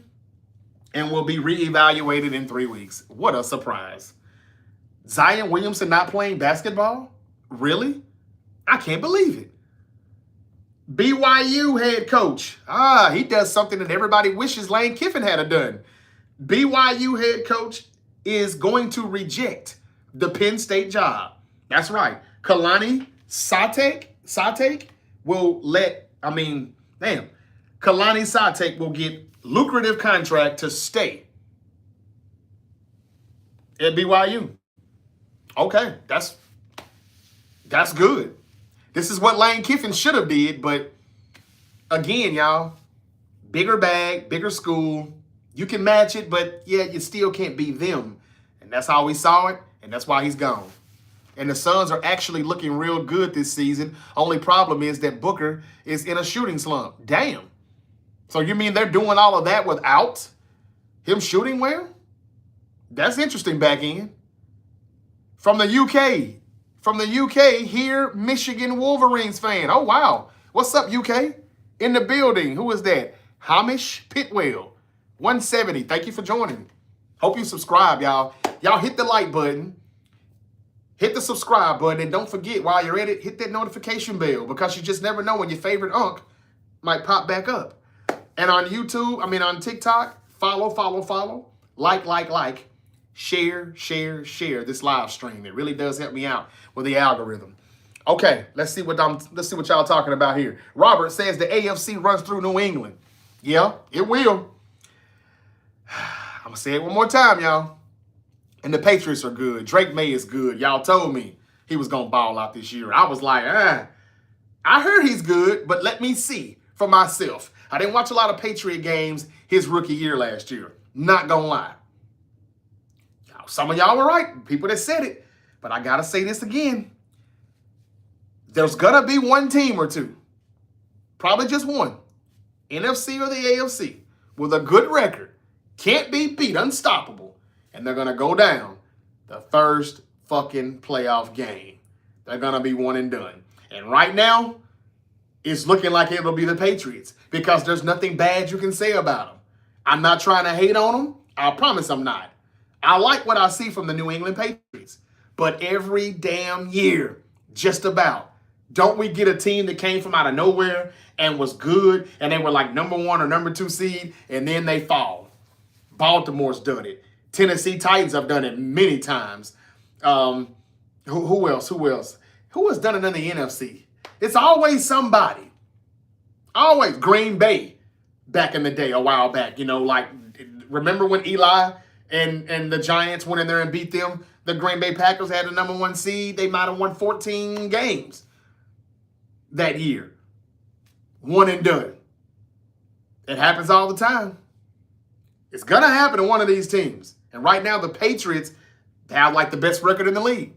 and will be reevaluated in 3 weeks. What a surprise. Zion Williamson not playing basketball? Really? I can't believe it. BYU head coach. He does something that everybody wishes Lane Kiffin had done. BYU head coach is going to reject the Penn State job. That's right. Kalani Sitake will Kalani Sitake will get lucrative contract to stay at BYU. Okay, that's good. This is what Lane Kiffin should have did, but again, y'all, bigger bag, bigger school. You can match it, but yeah, you still can't be them. And that's how we saw it, and that's why he's gone. And the Suns are actually looking real good this season. Only problem is that Booker is in a shooting slump. Damn. So you mean they're doing all of that without him shooting well? That's interesting back in. From the UK. From the UK, here, Michigan Wolverines fan. Oh, wow. What's up, UK? In the building. Who is that? Hamish Pitwell. 170. Thank you for joining. Hope you subscribe, y'all. Y'all hit the like button. Hit the subscribe button. And don't forget, while you're at it, hit that notification bell. Because you just never know when your favorite unk might pop back up. And on YouTube, on TikTok, follow. Like. Share this live stream. It really does help me out with the algorithm. Okay, let's see what y'all talking about here. Robert says the AFC runs through New England. Yeah, it will. I'm gonna say it one more time, y'all. And the Patriots are good. Drake May is good. Y'all told me he was gonna ball out this year. I was like, I heard he's good, but let me see for myself. I didn't watch a lot of Patriot games his rookie year last year. Not gonna lie. Some of y'all were right, people that said it, but I gotta say this again. There's gonna be one team or two, probably just one, NFC or the AFC, with a good record, can't be beat, unstoppable, and they're gonna go down the first fucking playoff game. They're gonna be one and done. And right now, it's looking like it'll be the Patriots because there's nothing bad you can say about them. I'm not trying to hate on them. I promise I'm not. I like what I see from the New England Patriots, but every damn year, just about, don't we get a team that came from out of nowhere and was good, and they were like number 1 or number 2 seed, and then they fall? Baltimore's done it. Tennessee Titans have done it many times. Who else? Who has done it in the NFC? It's always somebody. Always. Green Bay back in the day, a while back. Remember when Eli and the Giants went in there and beat them? The Green Bay Packers had the number 1 seed. They might have won 14 games that year. One and done. It happens all the time. It's going to happen to one of these teams. And right now, the Patriots have like the best record in the league.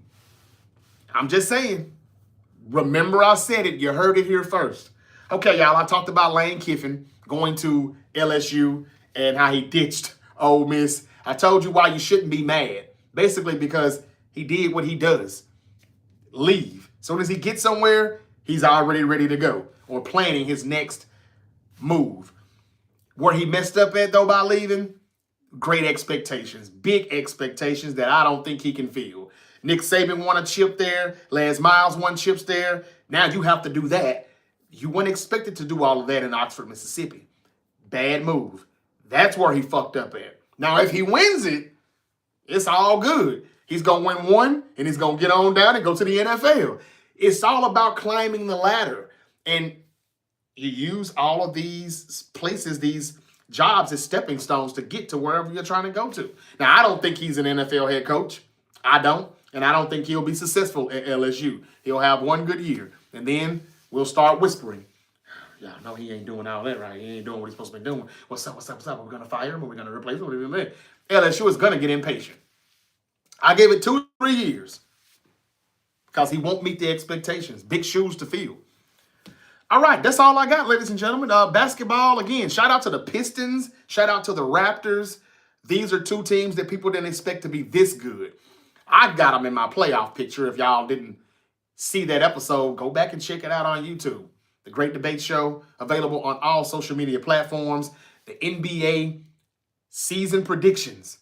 I'm just saying. Remember I said it. You heard it here first. Okay, y'all, I talked about Lane Kiffin going to LSU and how he ditched Ole Miss. I told you why you shouldn't be mad. Basically because he did what he does. Leave. As soon as he gets somewhere, he's already ready to go or planning his next move. Where he messed up at, though, by leaving, great expectations. Big expectations that I don't think he can fill. Nick Saban won a chip there. Les Miles won chips there. Now you have to do that. You weren't expected to do all of that in Oxford, Mississippi. Bad move. That's where he fucked up at. Now, if he wins it, it's all good. He's going to win one, and he's going to get on down and go to the NFL. It's all about climbing the ladder. And you use all of these places, these jobs as stepping stones to get to wherever you're trying to go to. Now, I don't think he's an NFL head coach. I don't. And I don't think he'll be successful at LSU. He'll have one good year. And then we'll start whispering. Y'all know he ain't doing all that, right? He ain't doing what he's supposed to be doing. What's up? Are we going to fire him? Are we going to replace him? LSU is going to get impatient. I gave it 2-3 years because he won't meet the expectations. Big shoes to fill. All right, that's all I got, ladies and gentlemen. Basketball, again, shout out to the Pistons. Shout out to the Raptors. These are two teams that people didn't expect to be this good. I got them in my playoff picture. If y'all didn't see that episode, go back and check it out on YouTube. The Great Debate Show, available on all social media platforms. The NBA season predictions.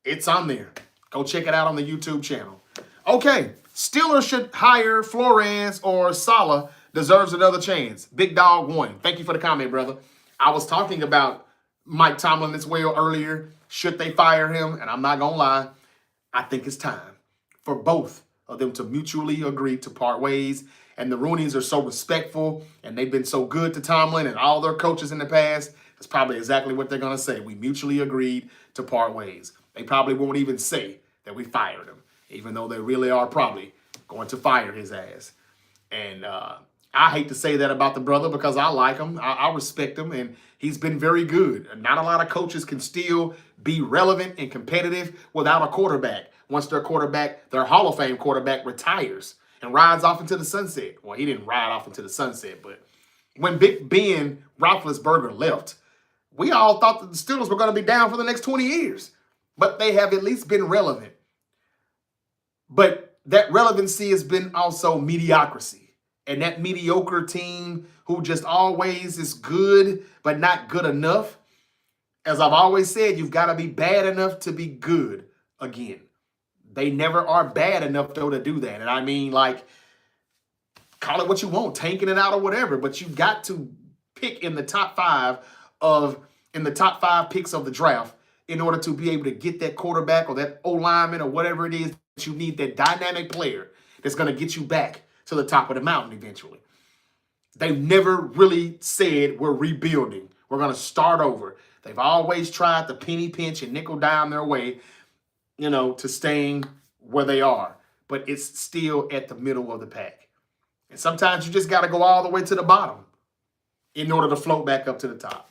It's on there. Go check it out on the YouTube channel. Okay, Steelers should hire Flores or Saleh. Deserves another chance. Big Dog 1. Thank you for the comment, brother. I was talking about Mike Tomlin as well earlier. Should they fire him? And I'm not going to lie. I think it's time for both of them to mutually agree to part ways. And the Rooneys are so respectful, and they've been so good to Tomlin and all their coaches in the past. That's probably exactly what they're going to say. We mutually agreed to part ways. They probably won't even say that we fired him, even though they really are probably going to fire his ass. And I hate to say that about the brother because I like him. I respect him, and he's been very good. Not a lot of coaches can still be relevant and competitive without a quarterback. Once their quarterback, their Hall of Fame quarterback, retires and rides off into the sunset. Well, he didn't ride off into the sunset, but when Big Ben Roethlisberger left, we all thought that the Steelers were going to be down for the next 20 years. But they have at least been relevant. But that relevancy has been also mediocrity. And that mediocre team who just always is good, but not good enough. As I've always said, you've got to be bad enough to be good again. They never are bad enough, though, to do that. And I mean, like, call it what you want, tanking it out or whatever, but you've got to pick in the top five picks of the draft in order to be able to get that quarterback or that O-lineman or whatever it is that you need, that dynamic player that's going to get you back to the top of the mountain eventually. They've never really said we're rebuilding. We're going to start over. They've always tried to penny pinch and nickel dime their way, to staying where they are. But it's still at the middle of the pack. And sometimes you just got to go all the way to the bottom in order to float back up to the top.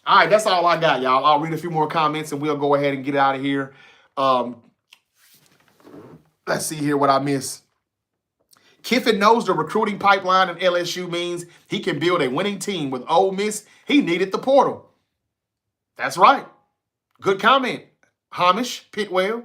All right, that's all I got, y'all. I'll read a few more comments and we'll go ahead and get out of here. Let's see here what I missed. Kiffin knows the recruiting pipeline at LSU means he can build a winning team. With Ole Miss, he needed the portal. That's right. Good comment, Hamish Pitwell.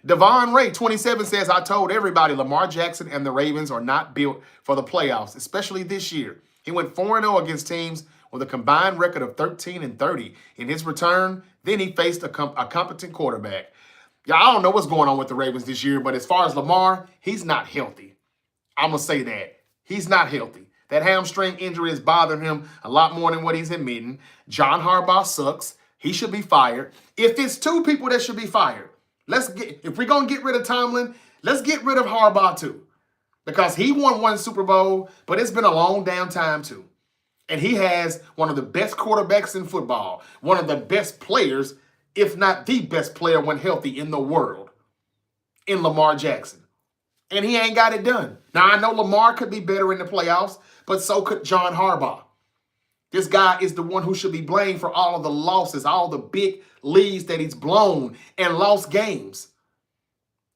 Devon Ray, 27, says, I told everybody Lamar Jackson and the Ravens are not built for the playoffs, especially this year. He went 4-0 against teams with a combined record of 13-30. In his return, then he faced a competent quarterback. Yeah, I don't know what's going on with the Ravens this year, but as far as Lamar, he's not healthy. I'm going to say that. He's not healthy. That hamstring injury is bothering him a lot more than what he's admitting. John Harbaugh sucks. He should be fired. If it's two people that should be fired, if we're going to get rid of Tomlin, let's get rid of Harbaugh too. Because he won one Super Bowl, but it's been a long damn time too. And he has one of the best quarterbacks in football, one of the best players, if not the best player when healthy in the world, in Lamar Jackson. And he ain't got it done. Now, I know Lamar could be better in the playoffs, but so could John Harbaugh. This guy is the one who should be blamed for all of the losses, all the big leads that he's blown and lost games.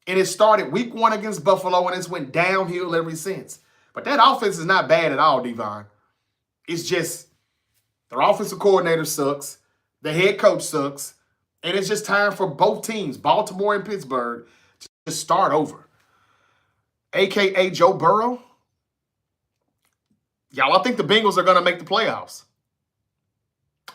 And it started week 1 against Buffalo, and it's went downhill ever since. But that offense is not bad at all, Devon. It's just their offensive coordinator sucks, the head coach sucks, and it's just time for both teams, Baltimore and Pittsburgh, to start over. A.K.A. Joe Burrow. Y'all, I think the Bengals are going to make the playoffs.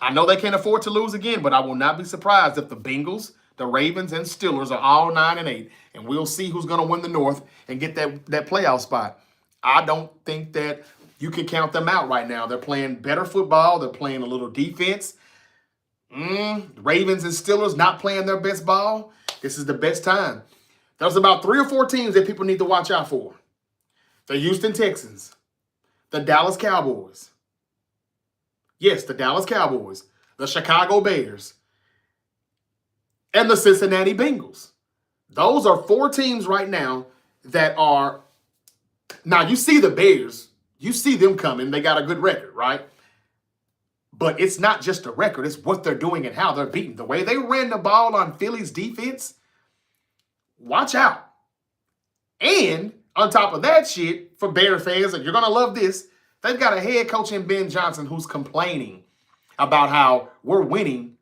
I know they can't afford to lose again, but I will not be surprised if the Bengals, the Ravens, and Steelers are all 9-8, and we'll see who's going to win the North and get that playoff spot. I don't think that you can count them out right now. They're playing better football. They're playing a little defense. Ravens and Steelers not playing their best ball. This is the best time. There's about 3 or 4 teams that people need to watch out for. The Houston Texans, the Dallas Cowboys. Yes, the Dallas Cowboys, the Chicago Bears, and the Cincinnati Bengals. Those are 4 teams right now that are... Now, you see the Bears. You see them coming. They got a good record, right? But it's not just a record. It's what they're doing and how they're beating. The way they ran the ball on Philly's defense, watch out. And on top of that shit, for Bear fans, and you're going to love this, they've got a head coach in Ben Johnson who's complaining about how we're winning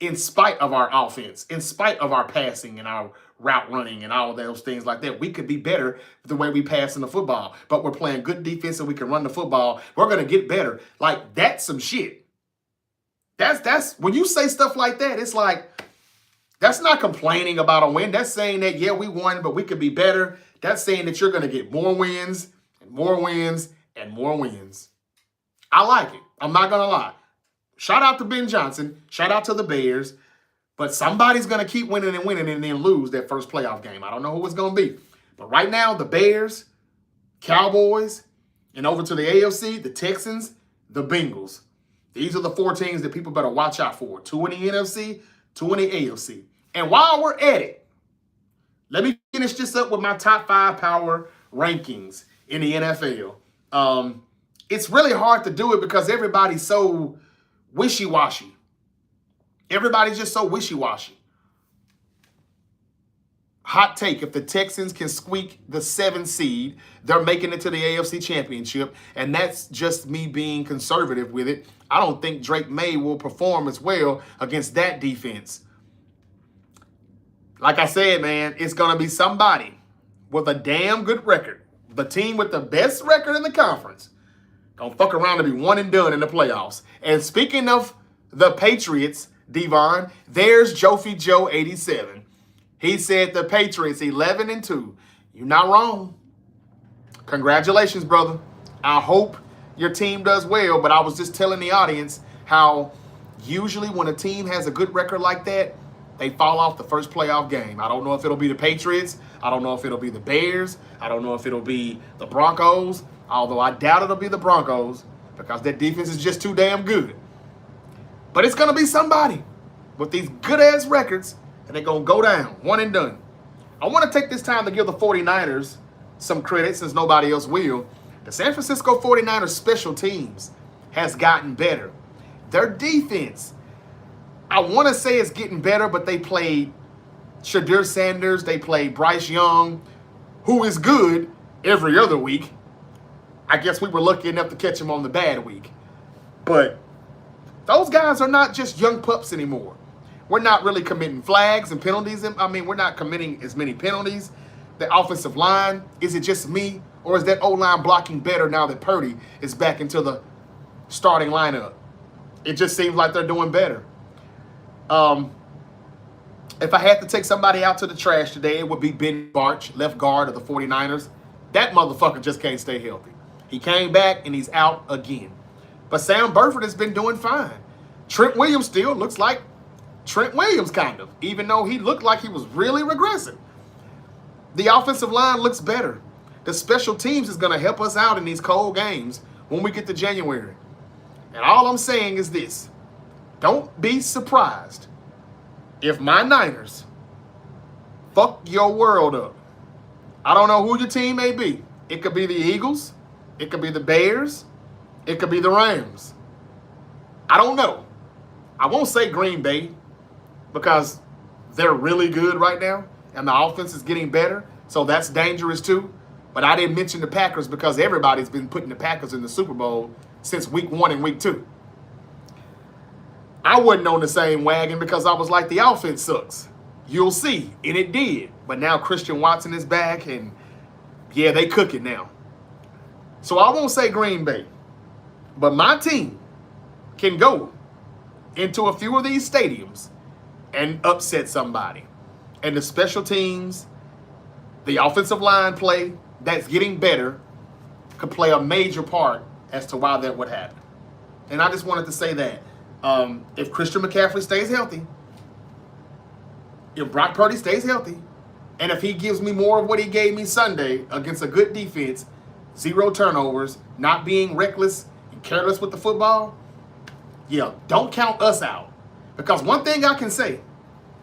in spite of our offense, in spite of our passing and our route running and all of those things like that. We could be better the way we pass in the football, but we're playing good defense and we can run the football. We're going to get better. Like, that's some shit. That's when you say stuff like that, it's like, that's not complaining about a win. That's saying that, yeah, we won, but we could be better. That's saying that you're going to get more wins and more wins and more wins. I like it. I'm not going to lie. Shout out to Ben Johnson. Shout out to the Bears. But somebody's going to keep winning and winning and then lose that first playoff game. I don't know who it's going to be. But right now, the Bears, Cowboys, and over to the AFC, the Texans, the Bengals. These are the 4 teams that people better watch out for. 2 in the NFC, 2 in the AFC. And while we're at it, let me finish this up with my top 5 power rankings in the NFL. It's really hard to do it because everybody's so wishy-washy. Everybody's just so wishy-washy. Hot take, if the Texans can squeak the 7th seed, they're making it to the AFC Championship, and that's just me being conservative with it. I don't think Drake May will perform as well against that defense. Like I said, man, it's going to be somebody with a damn good record. The team with the best record in the conference. Gonna fuck around to be one and done in the playoffs. And speaking of the Patriots, Devon, there's Jofi Joe 87. He said the Patriots 11-2. You're not wrong. Congratulations, brother. I hope your team does well, but I was just telling the audience how usually when a team has a good record like that, they fall off the first playoff game. I don't know if it'll be the Patriots. I don't know if it'll be the Bears. I don't know if it'll be the Broncos, although I doubt it'll be the Broncos because their defense is just too damn good. But it's going to be somebody with these good-ass records, and they're going to go down, one and done. I want to take this time to give the 49ers some credit since nobody else will. The San Francisco 49ers special teams has gotten better. Their defense, I want to say it's getting better, but they played Shadur Sanders. They played Bryce Young, who is good every other week. I guess we were lucky enough to catch him on the bad week. But those guys are not just young pups anymore. We're not really committing flags and penalties. I mean, we're not committing as many penalties. The offensive line, is it just me? Or is that O-line blocking better now that Purdy is back into the starting lineup? It just seems like they're doing better. If I had to take somebody out to the trash today, it would be Ben Barch, left guard of the 49ers. That motherfucker just can't stay healthy. He came back and he's out again. But Sam Burford has been doing fine. Trent Williams still looks like Trent Williams, kind of, even though he looked like he was really regressing. The offensive line looks better. The special teams is going to help us out in these cold games when we get to January. And all I'm saying is this. Don't be surprised if my Niners fuck your world up. I don't know who your team may be. It could be the Eagles. It could be the Bears. It could be the Rams. I don't know. I won't say Green Bay because they're really good right now and the offense is getting better, so that's dangerous too. But I didn't mention the Packers because everybody's been putting the Packers in the Super Bowl since week 1 and week 2. I wasn't on the same wagon because I was like, the offense sucks. You'll see, and it did. But now Christian Watson is back, and yeah, they cook it now. So I won't say Green Bay, but my team can go into a few of these stadiums and upset somebody. And the special teams, the offensive line play that's getting better could play a major part as to why that would happen. And I just wanted to say that. If Christian McCaffrey stays healthy, if Brock Purdy stays healthy, and if he gives me more of what he gave me Sunday against a good defense, 0 turnovers, not being reckless and careless with the football, yeah, don't count us out. Because one thing I can say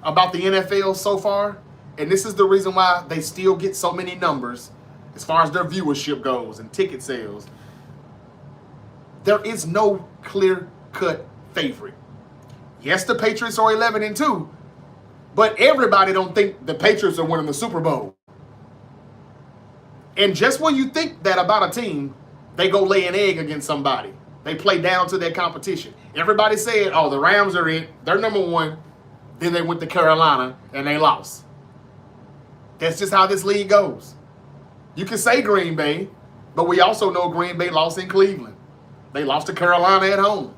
about the NFL so far, and this is the reason why they still get so many numbers as far as their viewership goes and ticket sales, there is no clear-cut favorite. Yes, the Patriots are 11-2, but everybody don't think the Patriots are winning the Super Bowl. And just when you think that about a team, they go lay an egg against somebody. They play down to their competition. Everybody said, oh, the Rams are it. They're number 1. Then they went to Carolina and they lost. That's just how this league goes. You can say Green Bay, but we also know Green Bay lost in Cleveland. They lost to Carolina at home.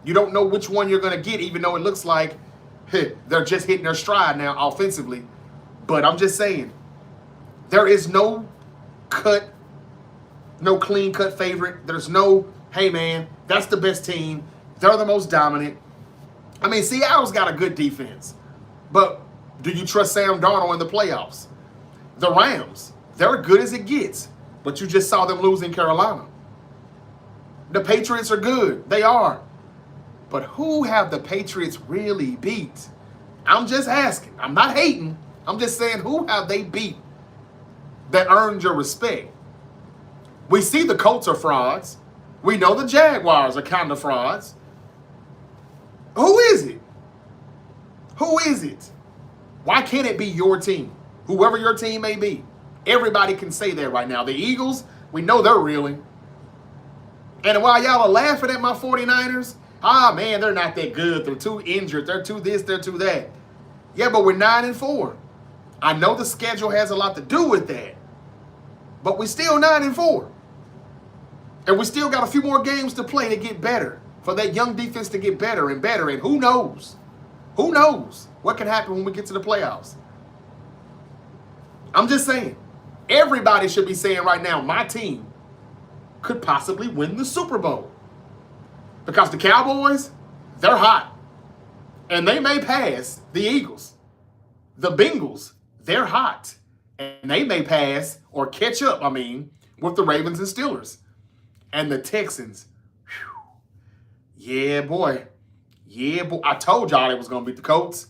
You don't know which one you're going to get, even though it looks like they're just hitting their stride now offensively. But I'm just saying, there is no clean-cut favorite. There's no, hey, man, that's the best team. They're the most dominant. I mean, Seattle's got a good defense. But do you trust Sam Darnold in the playoffs? The Rams, they're good as it gets. But you just saw them lose in Carolina. The Patriots are good. They are. But who have the Patriots really beat? I'm just asking. I'm not hating. I'm just saying, who have they beat that earned your respect? We see the Colts are frauds. We know the Jaguars are kind of frauds. Who is it? Who is it? Why can't it be your team? Whoever your team may be. Everybody can say that right now. The Eagles, we know they're reeling. And while y'all are laughing at my 49ers, man, they're not that good. They're too injured. They're too this, they're too that. Yeah, but we're 9-4. I know the schedule has a lot to do with that. But we're still 9-4. And we still got a few more games to play to get better. For that young defense to get better and better. And who knows? Who knows what can happen when we get to the playoffs? I'm just saying. Everybody should be saying right now, my team could possibly win the Super Bowl. Because the Cowboys, they're hot. And they may pass the Eagles. The Bengals, they're hot. And they may pass or catch up, with the Ravens and Steelers. And the Texans, yeah, boy. Yeah, boy. I told y'all it was going to beat the Colts.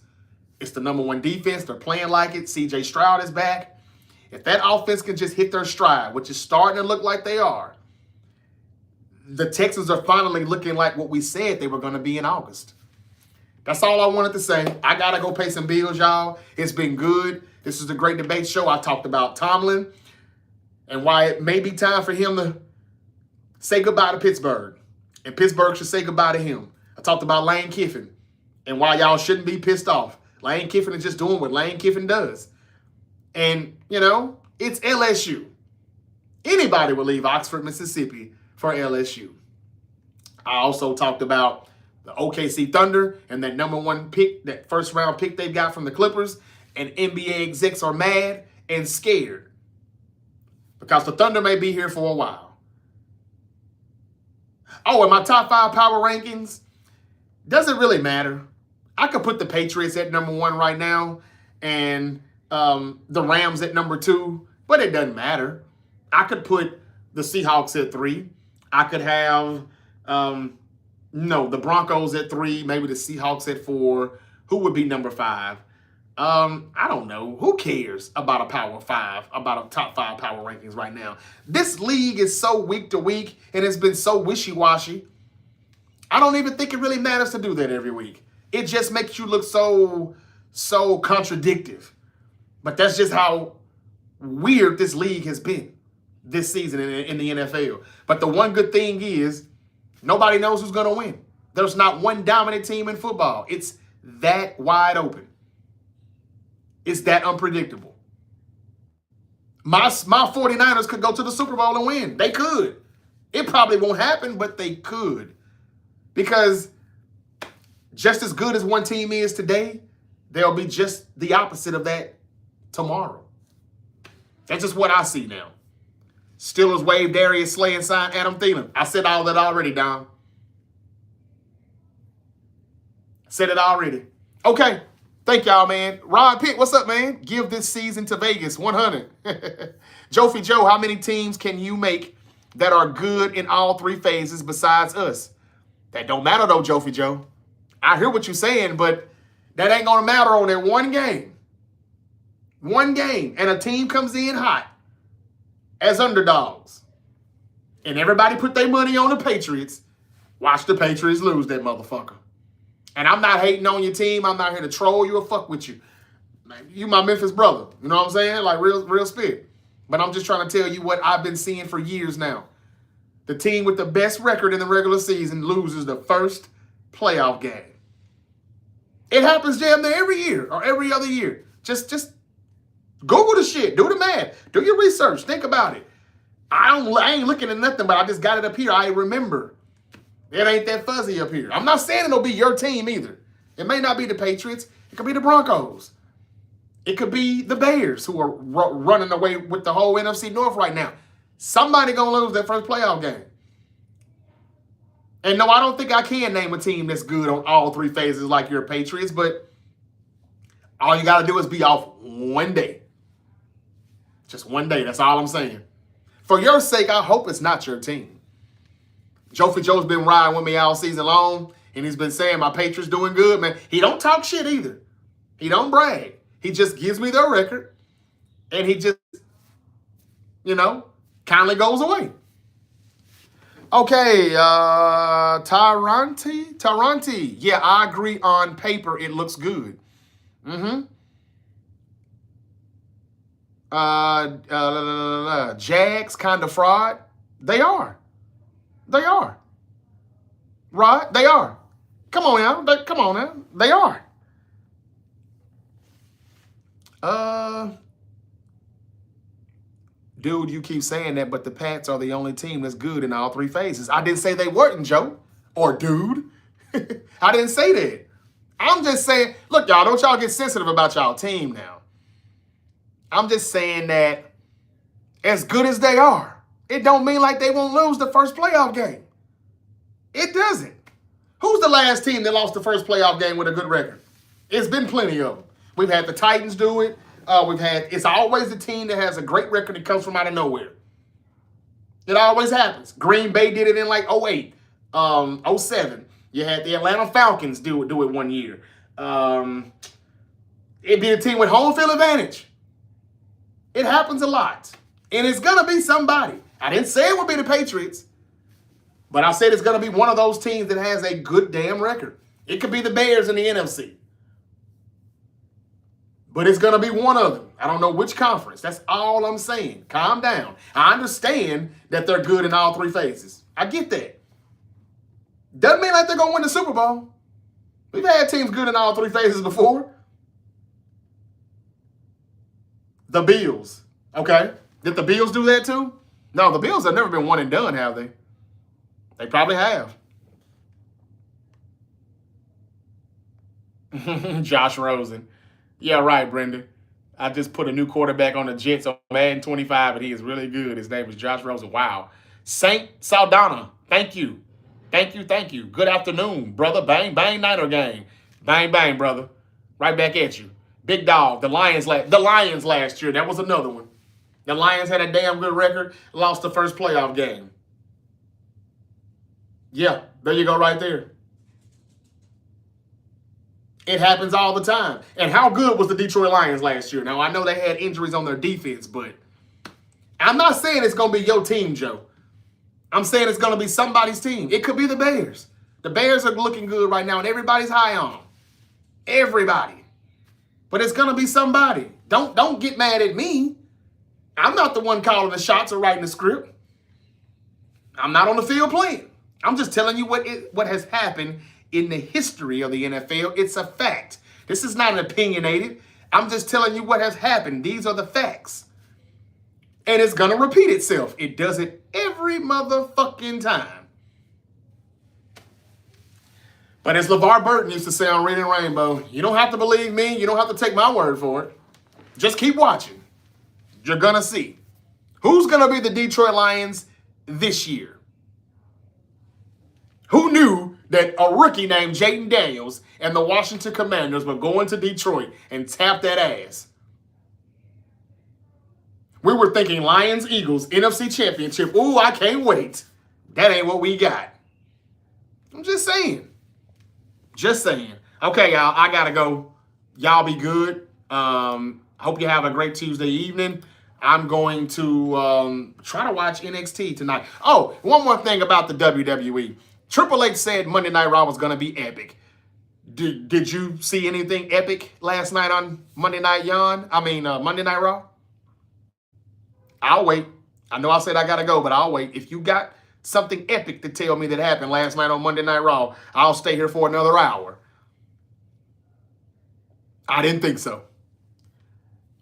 It's the number one defense. They're playing like it. C.J. Stroud is back. If that offense can just hit their stride, which is starting to look like they are, the Texans are finally looking like what we said they were going to be in August. That's all I wanted to say. I got to go pay some bills, y'all. It's been good. This is the Great Debate Show. I talked about Tomlin and why it may be time for him to say goodbye to Pittsburgh. And Pittsburgh should say goodbye to him. I talked about Lane Kiffin and why y'all shouldn't be pissed off. Lane Kiffin is just doing what Lane Kiffin does. And, it's LSU. Anybody will leave Oxford, Mississippi for LSU. I also talked about the OKC Thunder and that number one pick, that first round pick they got from the Clippers. And NBA execs are mad and scared because the Thunder may be here for a while. Oh, and my top 5 power rankings, doesn't really matter. I could put the Patriots at number 1 right now and the Rams at number 2, but it doesn't matter. I could put the Seahawks at 3. I could have, the Broncos at 3, maybe the Seahawks at 4. Who would be number 5? I don't know. Who cares about a power 5, about a top 5 power rankings right now? This league is so week to week and it's been so wishy-washy. I don't even think it really matters to do that every week. It just makes you look so contradictive. But that's just how weird this league has been this season in the NFL. But the one good thing is nobody knows who's going to win. There's not one dominant team in football. It's that wide open. It's that unpredictable. My 49ers could go to the Super Bowl and win. They could. It probably won't happen, but they could. Because just as good as one team is today, they'll be just the opposite of that tomorrow. That's just what I see now. Steelers waive Darius Slay and sign Adam Thielen. I said all that already, Don. Said it already. Okay. Thank y'all, man. Rod Pitt, what's up, man? Give this season to Vegas, 100. Jofi Joe, how many teams can you make that are good in all 3 phases besides us? That don't matter, though, Jofi Joe. I hear what you're saying, but that ain't going to matter on that one game. One game, and a team comes in hot as underdogs. And everybody put their money on the Patriots. Watch the Patriots lose that motherfucker. And I'm not hating on your team. I'm not here to troll you or fuck with you. You my Memphis brother. You know what I'm saying? Like real spit. But I'm just trying to tell you what I've been seeing for years now. The team with the best record in the regular season loses the first playoff game. It happens damn near every year or every other year. Just Google the shit. Do the math. Do your research. Think about it. I ain't looking at nothing, but I just got it up here. I remember. It ain't that fuzzy up here. I'm not saying it'll be your team either. It may not be the Patriots. It could be the Broncos. It could be the Bears who are running away with the whole NFC North right now. Somebody going to lose their first playoff game. And no, I don't think I can name a team that's good on all 3 phases like your Patriots, but all you got to do is be off one day. Just one day. That's all I'm saying. For your sake, I hope it's not your team. Jofi Joe's been riding with me all season long, and he's been saying my Patriots doing good, man. He don't talk shit either. He don't brag. He just gives me their record, and he just, kindly goes away. Okay, Taranti. Yeah, I agree on paper. It looks good. Mm-hmm. Jags, kind of fraud. They are. They are. Rod, they are. Come on now. Come on now. They are. Dude, you keep saying that, but the Pats are the only team that's good in all three phases. I didn't say they weren't, Joe. Or dude. I didn't say that. I'm just saying, look, y'all, don't y'all get sensitive about y'all team now. I'm just saying that as good as they are, it don't mean like they won't lose the first playoff game. It doesn't. Who's the last team that lost the first playoff game with a good record? It's been plenty of them. We've had the Titans do it. It's always the team that has a great record that comes from out of nowhere. It always happens. Green Bay did it in like 08, 07. You had the Atlanta Falcons do it one year. It'd be a team with home field advantage. It happens a lot. And it's going to be somebody. I didn't say it would be the Patriots, but I said it's going to be one of those teams that has a good damn record. It could be the Bears in the NFC. But it's going to be one of them. I don't know which conference. That's all I'm saying. Calm down. I understand that they're good in all three phases. I get that. Doesn't mean like they're going to win the Super Bowl. We've had teams good in all three phases before. The Bills. Okay. Did the Bills do that too? No, the Bills have never been one and done, have they? They probably have. Josh Rosen. Yeah, right, Brenda. I just put a new quarterback on the Jets on Madden 25, and he is really good. His name is Josh Rosen. Wow. Saint Saldana. Thank you. Thank you, thank you. Good afternoon, brother. Bang, bang, Niner gang. Bang, bang, brother. Right back at you. Big dog. The Lions last year. That was another one. The Lions had a damn good record. Lost the first playoff game. Yeah, there you go right there. It happens all the time. And how good was the Detroit Lions last year? Now, I know they had injuries on their defense, but I'm not saying it's going to be your team, Joe. I'm saying it's going to be somebody's team. It could be the Bears. The Bears are looking good right now, and everybody's high on them. Everybody. But it's going to be somebody. Don't get mad at me. I'm not the one calling the shots or writing the script. I'm not on the field playing. I'm just telling you what has happened in the history of the NFL. It's a fact. This is not an opinionated. I'm just telling you what has happened. These are the facts. And it's going to repeat itself. It does it every motherfucking time. But as LeVar Burton used to say on Reading Rainbow, you don't have to believe me. You don't have to take my word for it. Just keep watching. You're going to see. Who's going to be the Detroit Lions this year? Who knew that a rookie named Jaden Daniels and the Washington Commanders were going to Detroit and tap that ass? We were thinking Lions, Eagles, NFC Championship. Ooh, I can't wait. That ain't what we got. I'm just saying. Just saying. Okay, y'all, I got to go. Y'all be good. Hope you have a great Tuesday evening. I'm going to try to watch NXT tonight. Oh, one more thing about the WWE. Triple H said Monday Night Raw was going to be epic. Did you see anything epic last night on Monday Night Monday Night Raw? I'll wait. I know I said I got to go, but I'll wait. If you got something epic to tell me that happened last night on Monday Night Raw, I'll stay here for another hour. I didn't think so.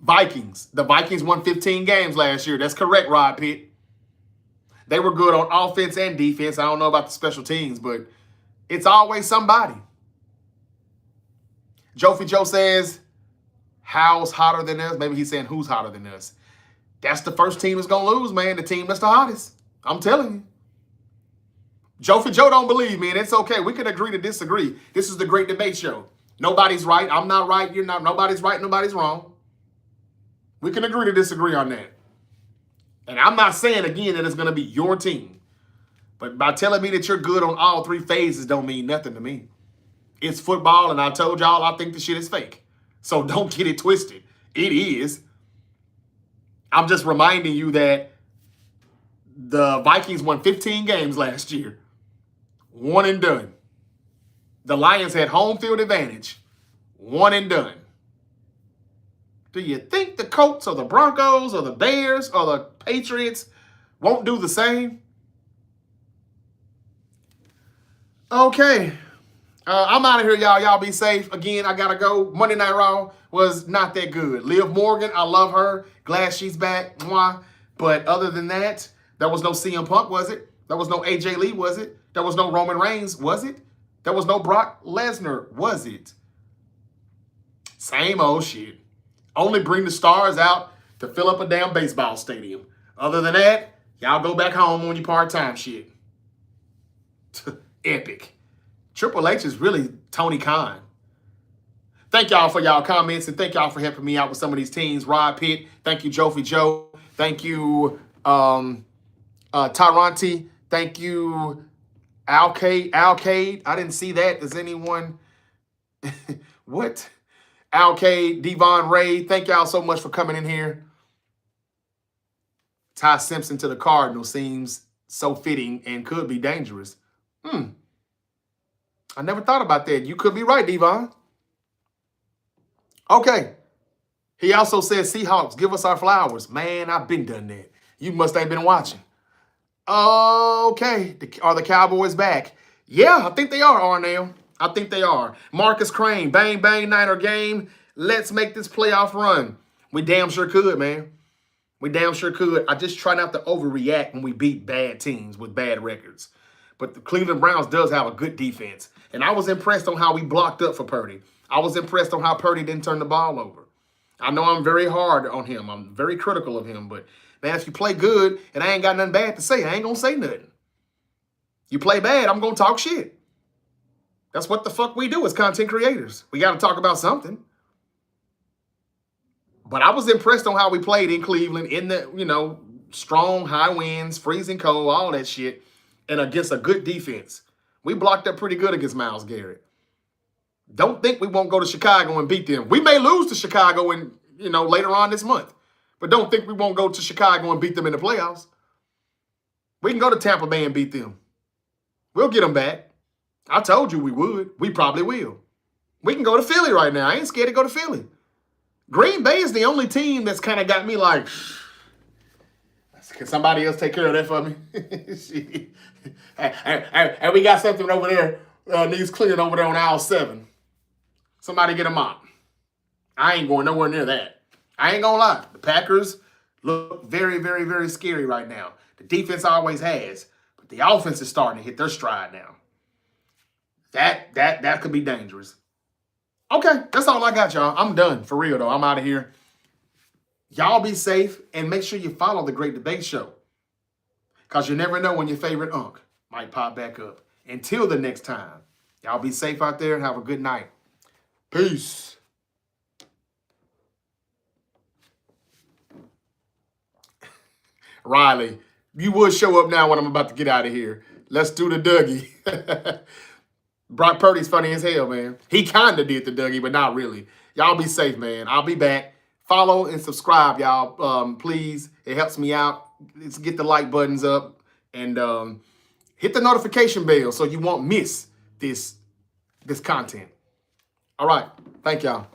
Vikings. The Vikings won 15 games last year. That's correct, Rod Pitt. They were good on offense and defense. I don't know about the special teams, but it's always somebody. Jofi Joe says, how's hotter than us? Maybe he's saying who's hotter than us. That's the first team that's going to lose, man. The team that's the hottest. I'm telling you. Jofi Joe don't believe me, and it's okay. We can agree to disagree. This is the Great Debate Show. Nobody's right. I'm not right. You're not. Nobody's right. Nobody's wrong. We can agree to disagree on that. And I'm not saying, again, that it's going to be your team. But by telling me that you're good on all three phases don't mean nothing to me. It's football, and I told y'all I think the shit is fake. So don't get it twisted. It is. I'm just reminding you that The Vikings won 15 games last year. One and done. The Lions had home field advantage. One and done. Do you think the Colts or the Broncos or the Bears or the Patriots won't do the same? Okay. I'm out of here, y'all. Y'all be safe. Again, I got to go. Monday Night Raw was not that good. Liv Morgan, I love her. Glad she's back. Mwah. But other than that, there was no CM Punk, was it? There was no AJ Lee, was it? There was no Roman Reigns, was it? There was no Brock Lesnar, was it? Same old shit. Only bring the stars out to fill up a damn baseball stadium. Other than that, y'all go back home on your part-time shit. Epic. Triple H is really Tony Khan. Thank y'all for y'all comments, and thank y'all for helping me out with some of these teams. Rod Pitt, thank you, Jofi Joe. Thank you, Tyronti. Thank you, Alcade. I didn't see that. Does anyone? What? Alcade, Devon Ray. Thank y'all so much for coming in here. Ty Simpson to the Cardinals seems so fitting and could be dangerous. I never thought about that. You could be right, Devon. Okay. He also said, Seahawks, give us our flowers. Man, I've been done that. You must have been watching. Okay. Are the Cowboys back? Yeah, I think they are, Arnell. I think they are. Marcus Crane, bang, bang, Niner game. Let's make this playoff run. We damn sure could, man. We damn sure could. I just try not to overreact when we beat bad teams with bad records. But the Cleveland Browns does have a good defense. And I was impressed on how we blocked up for Purdy. I was impressed on how Purdy didn't turn the ball over. I know I'm very hard on him. I'm very critical of him. But, man, if you play good and I ain't got nothing bad to say, I ain't going to say nothing. You play bad, I'm going to talk shit. That's what the fuck we do as content creators. We got to talk about something. But I was impressed on how we played in Cleveland in the, strong, high winds, freezing cold, all that shit, and against a good defense. We blocked up pretty good against Myles Garrett. Don't think we won't go to Chicago and beat them. We may lose to Chicago in, later on this month. But don't think we won't go to Chicago and beat them in the playoffs. We can go to Tampa Bay and beat them. We'll get them back. I told you we would. We probably will. We can go to Philly right now. I ain't scared to go to Philly. Green Bay is the only team that's kind of got me like, can somebody else take care of that for me? And we got something over there, needs clearing over there on aisle 7. Somebody get a mop. I ain't going nowhere near that. I ain't gonna lie. The Packers look very, very, very scary right now. The defense always has, but the offense is starting to hit their stride now. That could be dangerous. Okay, that's all I got, y'all. I'm done. For real, though. I'm out of here. Y'all be safe, and make sure you follow The Great Debate Show, because you never know when your favorite unk might pop back up. Until the next time, y'all be safe out there and have a good night. Peace. Riley, you would show up now when I'm about to get out of here. Let's do the Dougie. Brock Purdy's funny as hell, man. He kind of did the Dougie, but not really. Y'all be safe, man. I'll be back. Follow and subscribe, y'all. Please. It helps me out. Let's get the like buttons up and hit the notification bell so you won't miss this content. All right. Thank y'all.